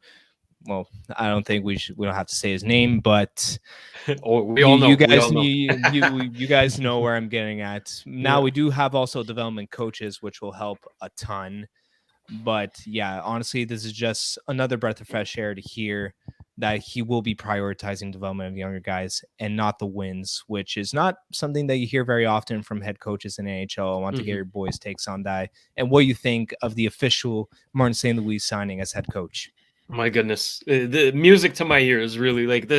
well, I don't think we don't have to say his name, but we all know. You guys know where I'm getting at. Now we do have also development coaches, which will help a ton. But yeah, honestly, this is just another breath of fresh air to hear that he will be prioritizing development of younger guys and not the wins, which is not something that you hear very often from head coaches in NHL. I want to get your boys' takes on that and what you think of the official Martin St. Louis signing as head coach. My goodness, the music to my ears, really. Like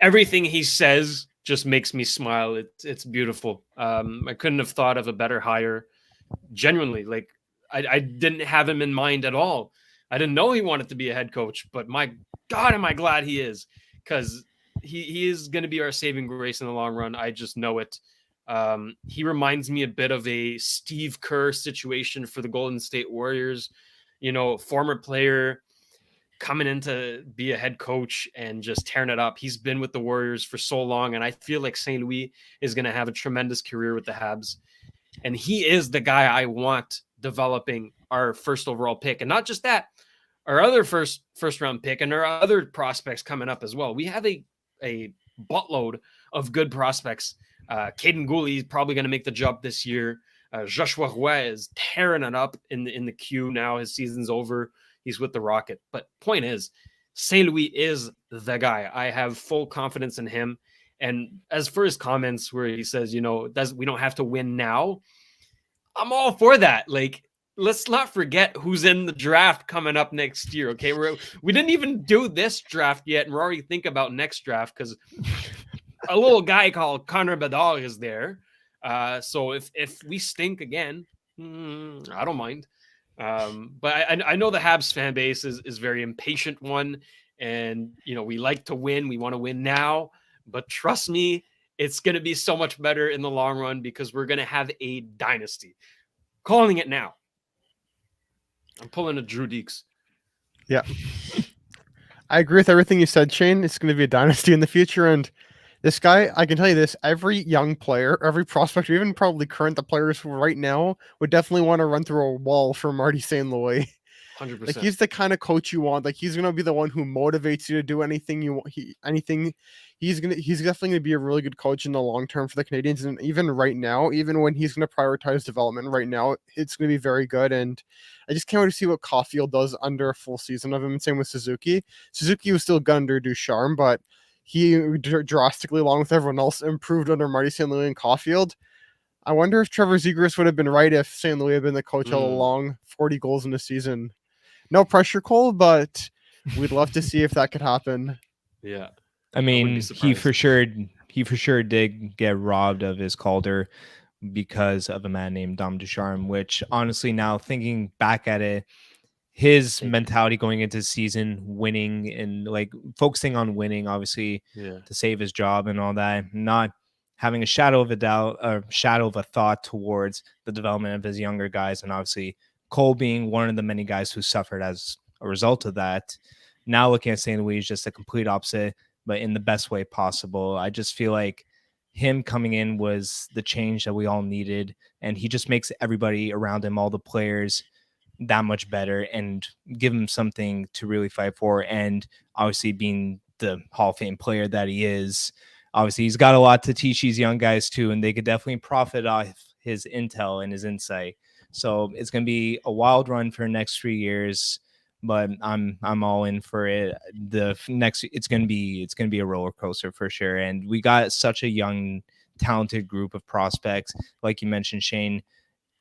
everything he says just makes me smile. It's beautiful. I couldn't have thought of a better hire. Genuinely, like I didn't have him in mind at all. I didn't know he wanted to be a head coach, but my God, am I glad he is, because he is going to be our saving grace in the long run. I just know it. He reminds me a bit of a Steve Kerr situation for the Golden State Warriors. You know, former player coming in to be a head coach and just tearing it up. He's been with the Warriors for so long, and I feel like St. Louis is going to have a tremendous career with the Habs. And he is the guy I want developing our first overall pick. And not just that, our other first round pick and our other prospects coming up as well. We have a buttload of good prospects. Caden Gooley is probably going to make the jump this year. Joshua Roy is tearing it up in the queue now. His season's over. He's with the Rocket. But point is, St. Louis is the guy. I have full confidence in him. And as for his comments where he says, you know, we don't have to win now, I'm all for that. Like, let's not forget who's in the draft coming up next year, okay? We didn't even do this draft yet, and we're already thinking about next draft because a little guy called Connor Bedard is there. So if we stink again, I don't mind. But I know the Habs fan base is very impatient one, and we like to win. We want to win now, but trust me, it's going to be so much better in the long run because we're going to have a dynasty. Calling it now. I'm pulling a Drew Deeks. Yeah. I agree with everything you said, Shayne. It's going to be a dynasty in the future, and this guy, I can tell you this, every young player, every prospect, or even probably the players right now would definitely want to run through a wall for Marty St. Louis. 100%. Like, he's the kind of coach you want. Like, he's gonna be the one who motivates you to do anything you want. He's definitely gonna be a really good coach in the long term for the Canadians. And even right now, even when he's gonna prioritize development right now, it's gonna be very good. And I just can't wait to see what Caulfield does under a full season of him. And same with Suzuki. Suzuki was still good under Ducharme, but he drastically, along with everyone else, improved under Marty St. Louis and Caulfield. I wonder if Trevor Zegras would have been right if St. Louis had been the coach all along. 40 goals in a season. No pressure, Cole, but we'd love to see if that could happen. Yeah. I mean, he for sure did get robbed of his Calder because of a man named Dom Ducharme, which honestly, now thinking back at it, his mentality going into the season, winning and like focusing on winning, obviously, to save his job and all that, not having a shadow of a doubt, a shadow of a thought towards the development of his younger guys, and obviously Cole being one of the many guys who suffered as a result of that. Now looking at St. Louis is just a complete opposite, but in the best way possible. I just feel like him coming in was the change that we all needed, and he just makes everybody around him, all the players, that much better and give him something to really fight for. And obviously, being the Hall of Fame player that he is, obviously he's got a lot to teach these young guys too, and they could definitely profit off his intel and his insight. So it's going to be a wild run for the next 3 years, but I'm all in for it. It's going to be a roller coaster for sure. And we got such a young, talented group of prospects, like you mentioned, Shayne.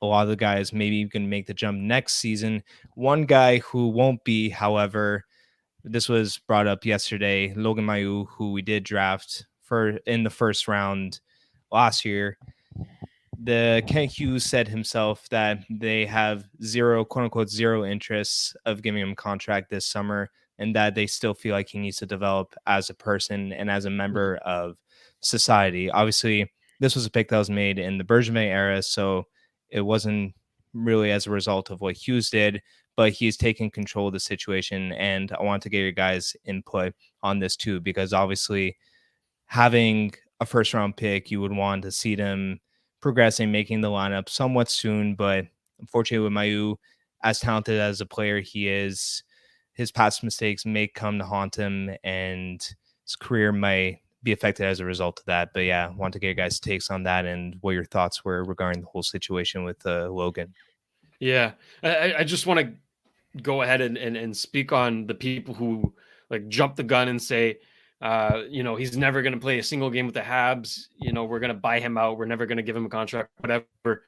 A lot of the guys maybe can make the jump next season. One guy who won't be, however, this was brought up yesterday, Logan Mailloux, who we did draft in the first round last year. The Kent Hughes said himself that they have zero, quote unquote, zero interests of giving him a contract this summer, and that they still feel like he needs to develop as a person and as a member of society. Obviously, this was a pick that was made in the Bergevin era, so it wasn't really as a result of what Hughes did, but he's taken control of the situation. And I want to get your guys' input on this too, because obviously having a first round pick, you would want to see them progressing, making the lineup somewhat soon. But unfortunately, with Mailloux, as talented as a player he is, his past mistakes may come to haunt him, and his career might be affected as a result of that. But yeah, I want to get your guys' takes on that and what your thoughts were regarding the whole situation with Logan. Yeah, I just want to go ahead and speak on the people who like jump the gun and say, he's never going to play a single game with the Habs. We're going to buy him out. We're never going to give him a contract, whatever.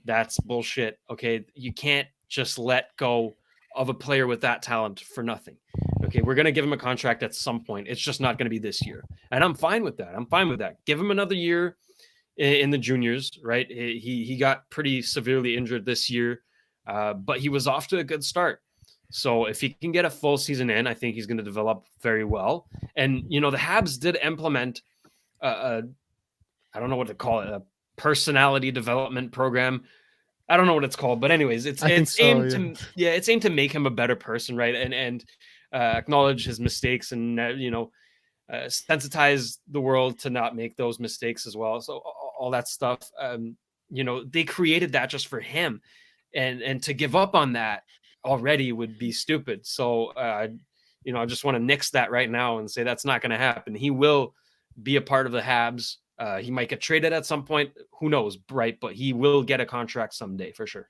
That's bullshit. Okay. You can't just let go of a player with that talent for nothing. Okay. We're going to give him a contract at some point. It's just not going to be this year. And I'm fine with that. Give him another year in the juniors, right? He got pretty severely injured this year, but he was off to a good start. So if he can get a full season in, I think he's going to develop very well. And, the Habs did implement I don't know what to call it, a personality development program. I don't know what it's called, but anyways, it's aimed to make him a better person, right? And acknowledge his mistakes and, sensitize the world to not make those mistakes as well. So all that stuff, they created that just for him, and to give up on that already would be stupid. So, I just want to nix that right now and say that's not going to happen. He will be a part of the Habs. He might get traded at some point. Who knows, right? But he will get a contract someday for sure.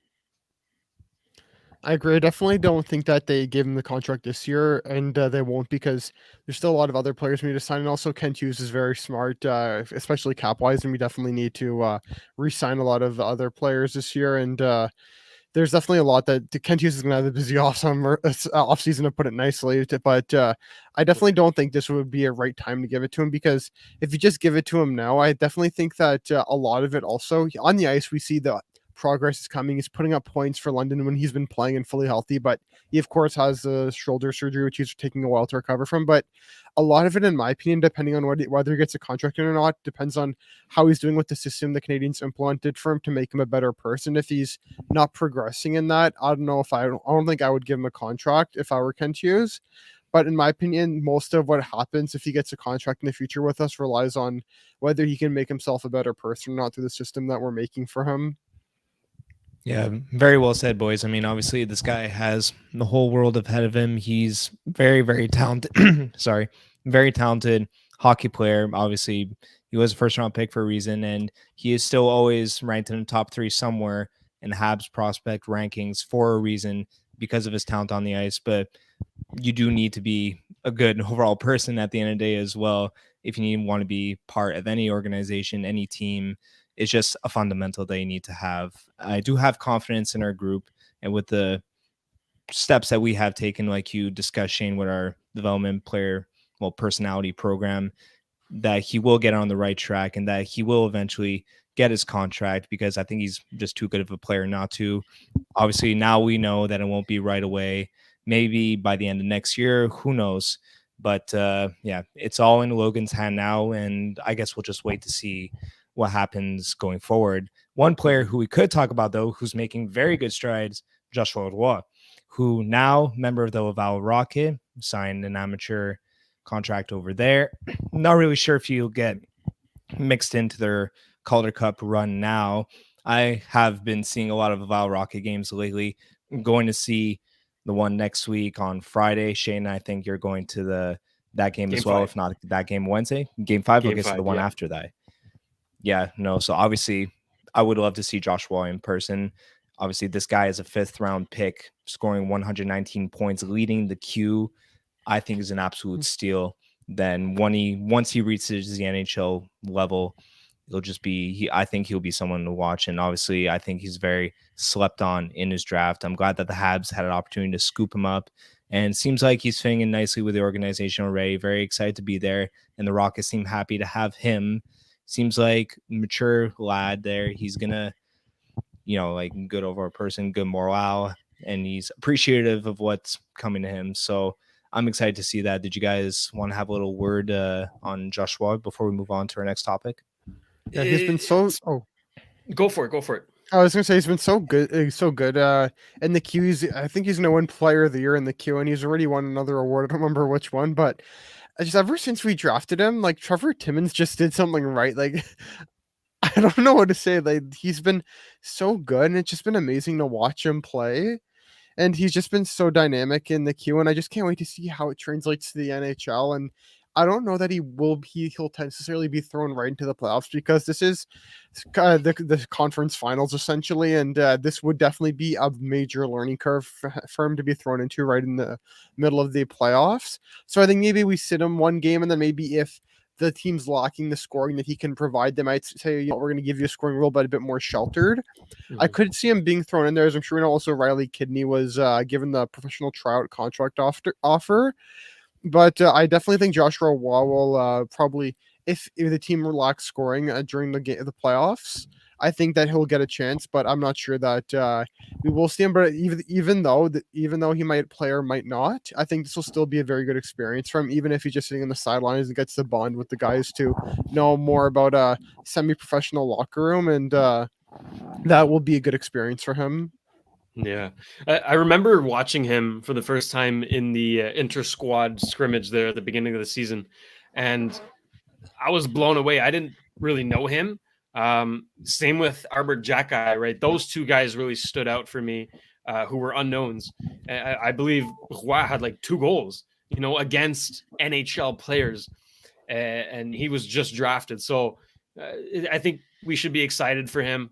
I agree. I definitely don't think that they gave him the contract this year, and they won't, because there's still a lot of other players we need to sign. And also, Kent Hughes is very smart, especially cap-wise, and we definitely need to re-sign a lot of other players this year. And there's definitely a lot that Kent Hughes is going to have a busy off season, to put it nicely. But I definitely don't think this would be a right time to give it to him, because if you just give it to him now, I definitely think that a lot of it also on the ice, we see the progress is coming. He's putting up points for London when he's been playing and fully healthy, but he of course has the shoulder surgery, which he's taking a while to recover from. But a lot of it, in my opinion, depending on whether he gets a contract or not, depends on how he's doing with the system the Canadians implemented for him to make him a better person. If he's not progressing in that, I don't know if I don't think I would give him a contract if I were Kent Hughes. But in my opinion, most of what happens if he gets a contract in the future with us relies on whether he can make himself a better person or not through the system that we're making for him. Yeah, very well said, boys. I mean, obviously, this guy has the whole world ahead of him. He's very, very talented. Sorry, very talented hockey player. Obviously, he was a first round pick for a reason, and he is still always ranked in the top 3 somewhere in the Habs prospect rankings for a reason because of his talent on the ice. But you do need to be a good overall person at the end of the day as well. If you want to be part of any organization, any team, it's just a fundamental that you need to have. I do have confidence in our group and with the steps that we have taken, like you discussed, Shayne, with our development player, personality program, that he will get on the right track and that he will eventually get his contract, because I think he's just too good of a player not to. Obviously, now we know that it won't be right away. Maybe by the end of next year, who knows? But yeah, it's all in Logan's hand now, and I guess we'll just wait to see what happens going forward. One player who we could talk about, though, who's making very good strides, Joshua Roy, who now member of the Laval Rocket, signed an amateur contract over there. Not really sure if he'll get mixed into their Calder Cup run now. I have been seeing a lot of Laval Rocket games lately. I'm going to see the one next week on Friday. Shayne, I think you're going to that game as well, 5. if not that game Wednesday. Game 5, Game I guess 5, the one yeah. after that. Yeah, no. So obviously, I would love to see Joshua in person. Obviously, this guy is a 5th round pick, scoring 119 points, leading the queue. I think is an absolute steal. Then once he reaches the NHL level, it'll just be I think he'll be someone to watch. And obviously, I think he's very slept on in his draft. I'm glad that the Habs had an opportunity to scoop him up, and seems like he's fitting in nicely with the organization already. Very excited to be there, and the Rockets seem happy to have him. Seems like mature lad there. He's gonna, like good overall person, good morale, and he's appreciative of what's coming to him. So I'm excited to see that. Did you guys want to have a little word on Joshua before we move on to our next topic? Yeah, he's been so. Oh, Go for it. I was gonna say he's been so good, in the queue. I think he's gonna win Player of the Year in the queue, and he's already won another award. I don't remember which one, but just ever since we drafted him, like Trevor Timmons just did something right. Like I don't know what to say. Like he's been so good, and it's just been amazing to watch him play. And he's just been so dynamic in the queue, and I just can't wait to see how it translates to the NHL. And I don't know that he'll necessarily be thrown right into the playoffs, because this is the conference finals essentially, and this would definitely be a major learning curve for him to be thrown into right in the middle of the playoffs. So I think maybe we sit him one game, and then maybe if the team's lacking the scoring that he can provide, they might say, we're going to give you a scoring role, but a bit more sheltered. I could see him being thrown in there, as I'm sure also Riley Kidney was given the professional tryout contract offer. But I definitely think Joshua Roy will probably, if the team lacks scoring during the playoffs, I think that he'll get a chance. But I'm not sure that we will see him. But even though he might play or might not, I think this will still be a very good experience for him, even if he's just sitting on the sidelines and gets to bond with the guys to know more about a semi-professional locker room, and that will be a good experience for him. Yeah, I remember watching him for the first time in the inter-squad scrimmage there at the beginning of the season, and I was blown away. I didn't really know him. Same with Albert Jacki, right? Those two guys really stood out for me, who were unknowns. I believe Roy had like 2 goals, against NHL players, and he was just drafted. So I think we should be excited for him,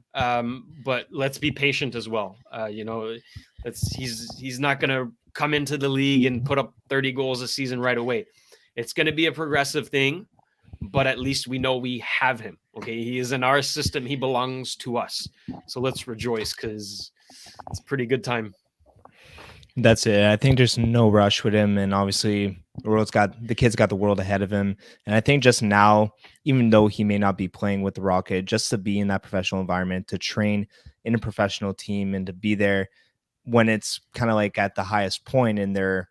but let's be patient as well. He's not going to come into the league and put up 30 goals a season right away. It's going to be a progressive thing, but at least we know we have him. Okay, he is in our system. He belongs to us. So let's rejoice, because it's a pretty good time. That's it. I think there's no rush with him, and obviously The kid's got the world ahead of him. And I think just now, even though he may not be playing with the Rocket, just to be in that professional environment, to train in a professional team and to be there when it's kind of like at the highest point in their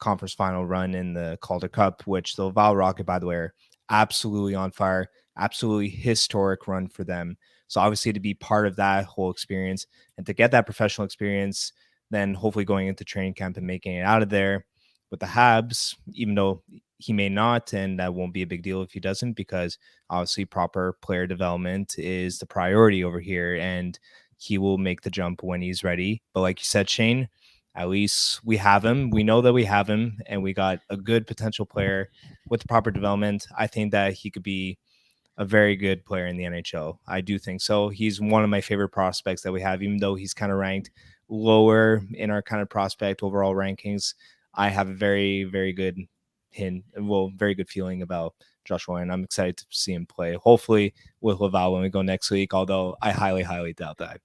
conference final run in the Calder Cup, which the Laval Rocket, by the way, are absolutely on fire, absolutely historic run for them. So obviously to be part of that whole experience and to get that professional experience, then hopefully going into training camp and making it out of there with the Habs, even though he may not, and that won't be a big deal if he doesn't, because obviously proper player development is the priority over here, and he will make the jump when he's ready. But like you said, Shayne, at least we have him. We know that we have him, and we got a good potential player with the proper development. I think that he could be a very good player in the NHL. I do think so. He's one of my favorite prospects that we have, even though he's kind of ranked lower in our kind of prospect overall rankings. I have a very, very good very good feeling about Joshua, and I'm excited to see him play. Hopefully with Laval when we go next week, although I highly, highly doubt that.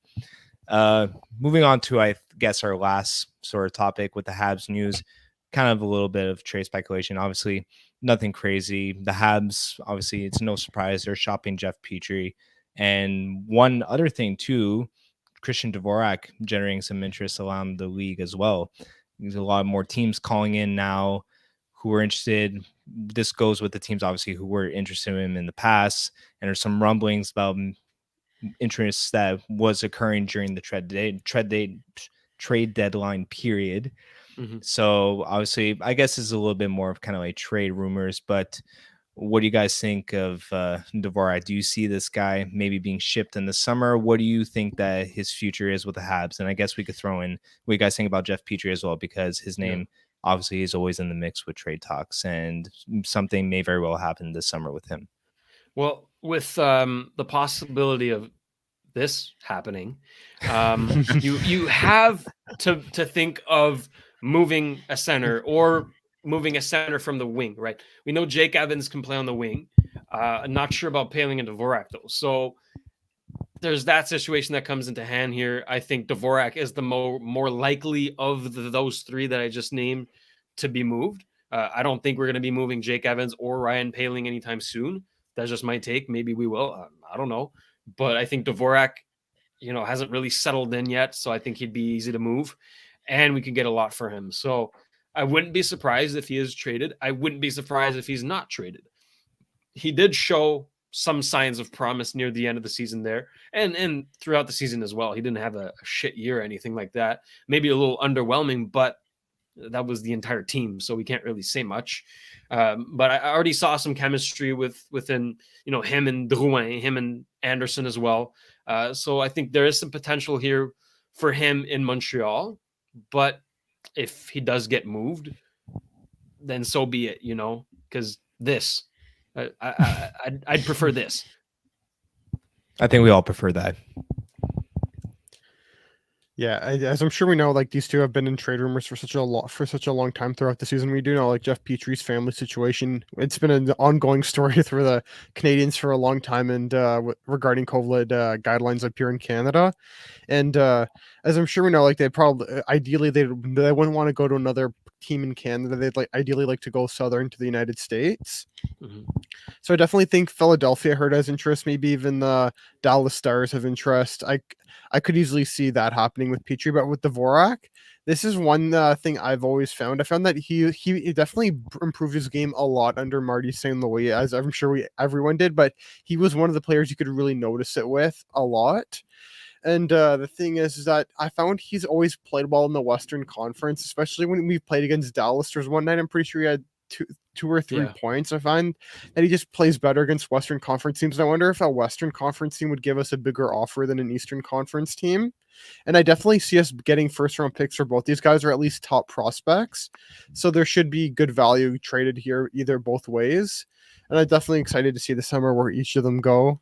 Moving on to, I guess, our last sort of topic with the Habs news, kind of a little bit of trade speculation. Obviously, nothing crazy. The Habs, obviously, it's no surprise they're shopping Jeff Petrie. And one other thing, too, Christian Dvorak generating some interest around the league as well. There's a lot more teams calling in now who are interested. This goes with the teams, obviously, who were interested in him in the past. And there's some rumblings about interests that was occurring during the trade deadline period. Mhm. So obviously, I guess it's a little bit more of kind of like trade rumors. But what do you guys think of Dvorak? Do you see this guy maybe being shipped in the summer? What do you think that his future is with the Habs? And I guess we could throw in what you guys think about Jeff Petrie as well, because his name obviously is always in the mix with trade talks, and something may very well happen this summer with him. Well, with the possibility of this happening, you have to think of moving a center or moving a center from the wing, right? We know Jake Evans can play on the wing. I'm not sure about Paling and Dvorak though. So there's that situation that comes into hand here. I think Dvorak is the more likely of those three that I just named to be moved. I don't think we're going to be moving Jake Evans or Ryan Paling anytime soon. That's just my take. Maybe we will. I don't know. But I think Dvorak, hasn't really settled in yet. So I think he'd be easy to move and we could get a lot for him. So I wouldn't be surprised if he is traded. I wouldn't be surprised if he's not traded. He did show some signs of promise near the end of the season there and throughout the season as well. He didn't have a shit year or anything like that. Maybe a little underwhelming, but that was the entire team, so we can't really say much. But I already saw some chemistry within him and Drouin, him and Anderson as well. So I think there is some potential here for him in Montreal. But if he does get moved, then so be it. Because I'd prefer this. I think we all prefer that. Yeah, as I'm sure we know, like these two have been in trade rumors for such a long time throughout the season. We do know like Jeff Petrie's family situation. It's been an ongoing story through the Canadians for a long time, and regarding COVID guidelines up here in Canada. And as I'm sure we know, like they probably ideally they wouldn't want to go to another team in Canada. They'd ideally like to go southern to the United States. Mm-hmm. So I definitely think Philadelphia heard has interest. Maybe even the Dallas Stars have interest. I could easily see that happening with Petrie, but with Dvorak, this is one thing I've always found. I found that he definitely improved his game a lot under Marty St. Louis, as I'm sure everyone did. But he was one of the players you could really notice it with a lot. And the thing is that I found he's always played well in the Western Conference, especially when we played against Dallas. There's one night I'm pretty sure he had two or three points. I find that he just plays better against Western Conference teams. And I wonder if a Western Conference team would give us a bigger offer than an Eastern Conference team. And I definitely see us getting first round picks for both these guys, or at least top prospects. So there should be good value traded here, either both ways. And I'm definitely excited to see the summer where each of them go.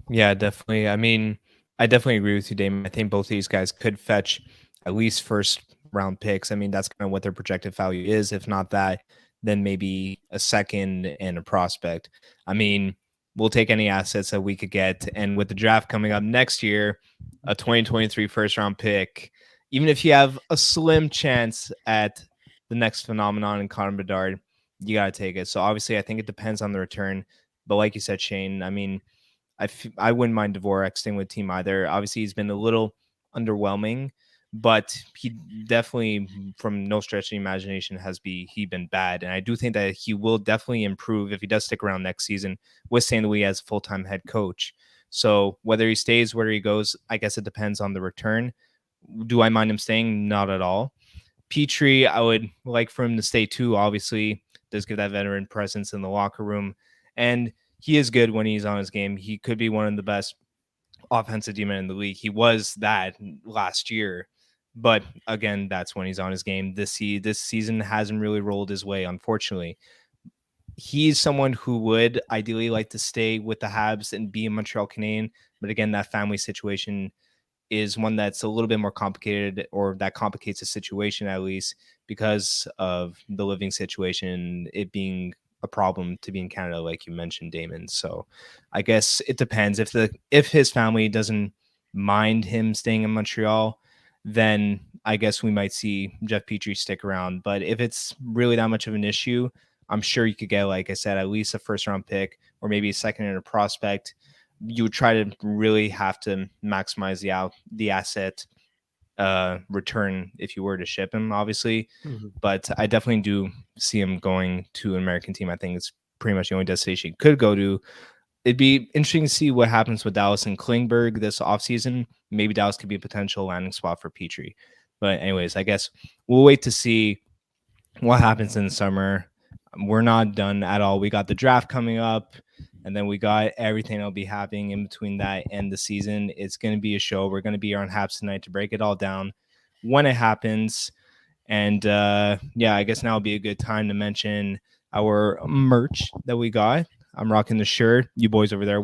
Yeah, definitely. I mean, I definitely agree with you, Damen. I think both of these guys could fetch at least first round picks. I mean, that's kind of what their projected value is. If not that, then maybe a second and a prospect. I mean, we'll take any assets that we could get. And with the draft coming up next year, a 2023 first round pick, even if you have a slim chance at the next phenomenon in Connor Bedard, you got to take it. So obviously, I think it depends on the return. But like you said, Shayne, I mean, I wouldn't mind Dvorak staying with the team either. Obviously, he's been a little underwhelming, but he definitely, from no stretch of the imagination, he been bad. And I do think that he will definitely improve if he does stick around next season with St. Louis as full-time head coach. So whether he stays, where he goes, I guess it depends on the return. Do I mind him staying? Not at all. Petrie, I would like for him to stay too. Obviously, does give that veteran presence in the locker room, and he is good when he's on his game. He could be one of the best offensive D-men in the league. He was that last year, but again, that's when he's on his game. This season hasn't really rolled his way, unfortunately. He's someone who would ideally like to stay with the Habs and be a Montreal Canadian, but again, that family situation is one that's a little bit more complicated, or that complicates the situation at least because of the living situation, it being a problem to be in Canada, like you mentioned, Damen. So I guess it depends. If his family doesn't mind him staying in Montreal, then I guess we might see Jeff Petrie stick around. But if it's really that much of an issue, I'm sure you could get, like I said, at least a first round pick or maybe a second in a prospect. You would try to really have to maximize the asset return if you were to ship him, obviously. Mm-hmm. But I definitely do see him going to an American team. I think it's pretty much the only destination he could go to. It'd be interesting to see what happens with Dallas and Klingberg this offseason. Maybe Dallas could be a potential landing spot for Petrie. But anyways, I guess we'll wait to see what happens in the summer. We're not done at all. We got the draft coming up, and then we got everything that'll be happening in between that and the season. It's going to be a show. We're going to be on Habs tonight to break it all down when it happens. And yeah, I guess now will be a good time to mention our merch that we got. I'm rocking the shirt. You boys over there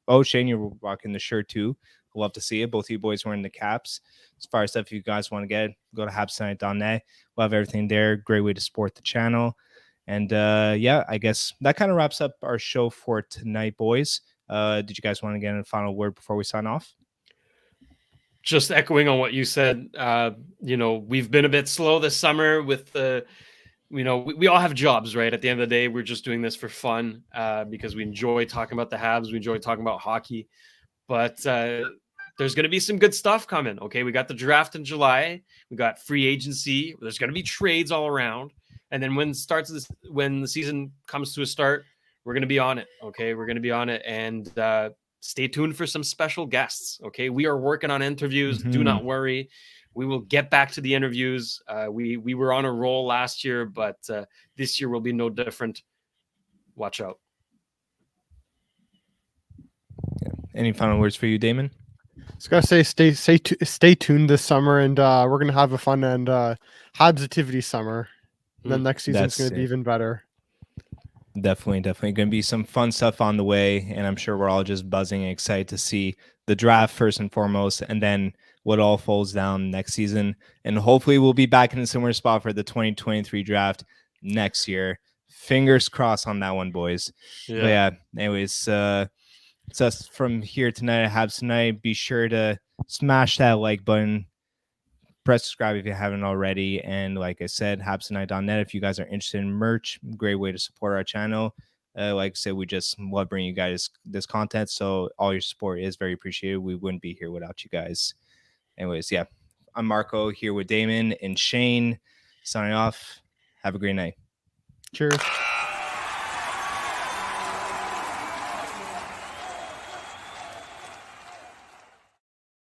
Oh, Shayne, you're rocking the shirt too. I'd love to see it. Both of you boys wearing the caps. As far as stuff if you guys want to get, go to habstonight.net. We'll have everything there. Great way to support the channel. And yeah, I guess that kind of wraps up our show for tonight, boys. Did you guys want to get a final word before we sign off? Just echoing on what you said, we've been a bit slow this summer with the, we all have jobs, right? At the end of the day, we're just doing this for fun because we enjoy talking about the Habs. We enjoy talking about hockey. But there's going to be some good stuff coming. Okay, we got the draft in July. We got free agency. There's going to be trades all around. And then when the season comes to a start, we're going to be on it. Okay, we're going to be on it. And stay tuned for some special guests. Okay, we are working on interviews. Do not worry. We will get back to the interviews. We were on a roll last year, but this year will be no different. Watch out. Yeah. Any final words for you, Damen? I was gonna say stay tuned this summer, and we're gonna have a fun and Habs activity summer. And then next season's gonna be even better. Definitely going to be some fun stuff on the way, and I'm sure we're all just buzzing and excited to see the draft first and foremost, and then what all falls down next season. And hopefully we'll be back in a similar spot for the 2023 draft next year. Fingers crossed on that one, boys. Yeah. But yeah, anyways, it's us from here tonight at Habs Tonight. Be sure to smash that like button. Press subscribe if you haven't already. And like I said, habstonight.net if you guys are interested in merch. Great way to support our channel. Like I said, we just love bringing you guys this content. So all your support is very appreciated. We wouldn't be here without you guys. Anyways, yeah. I'm Marco here with Damen and Shayne. Signing off. Have a great night. Cheers.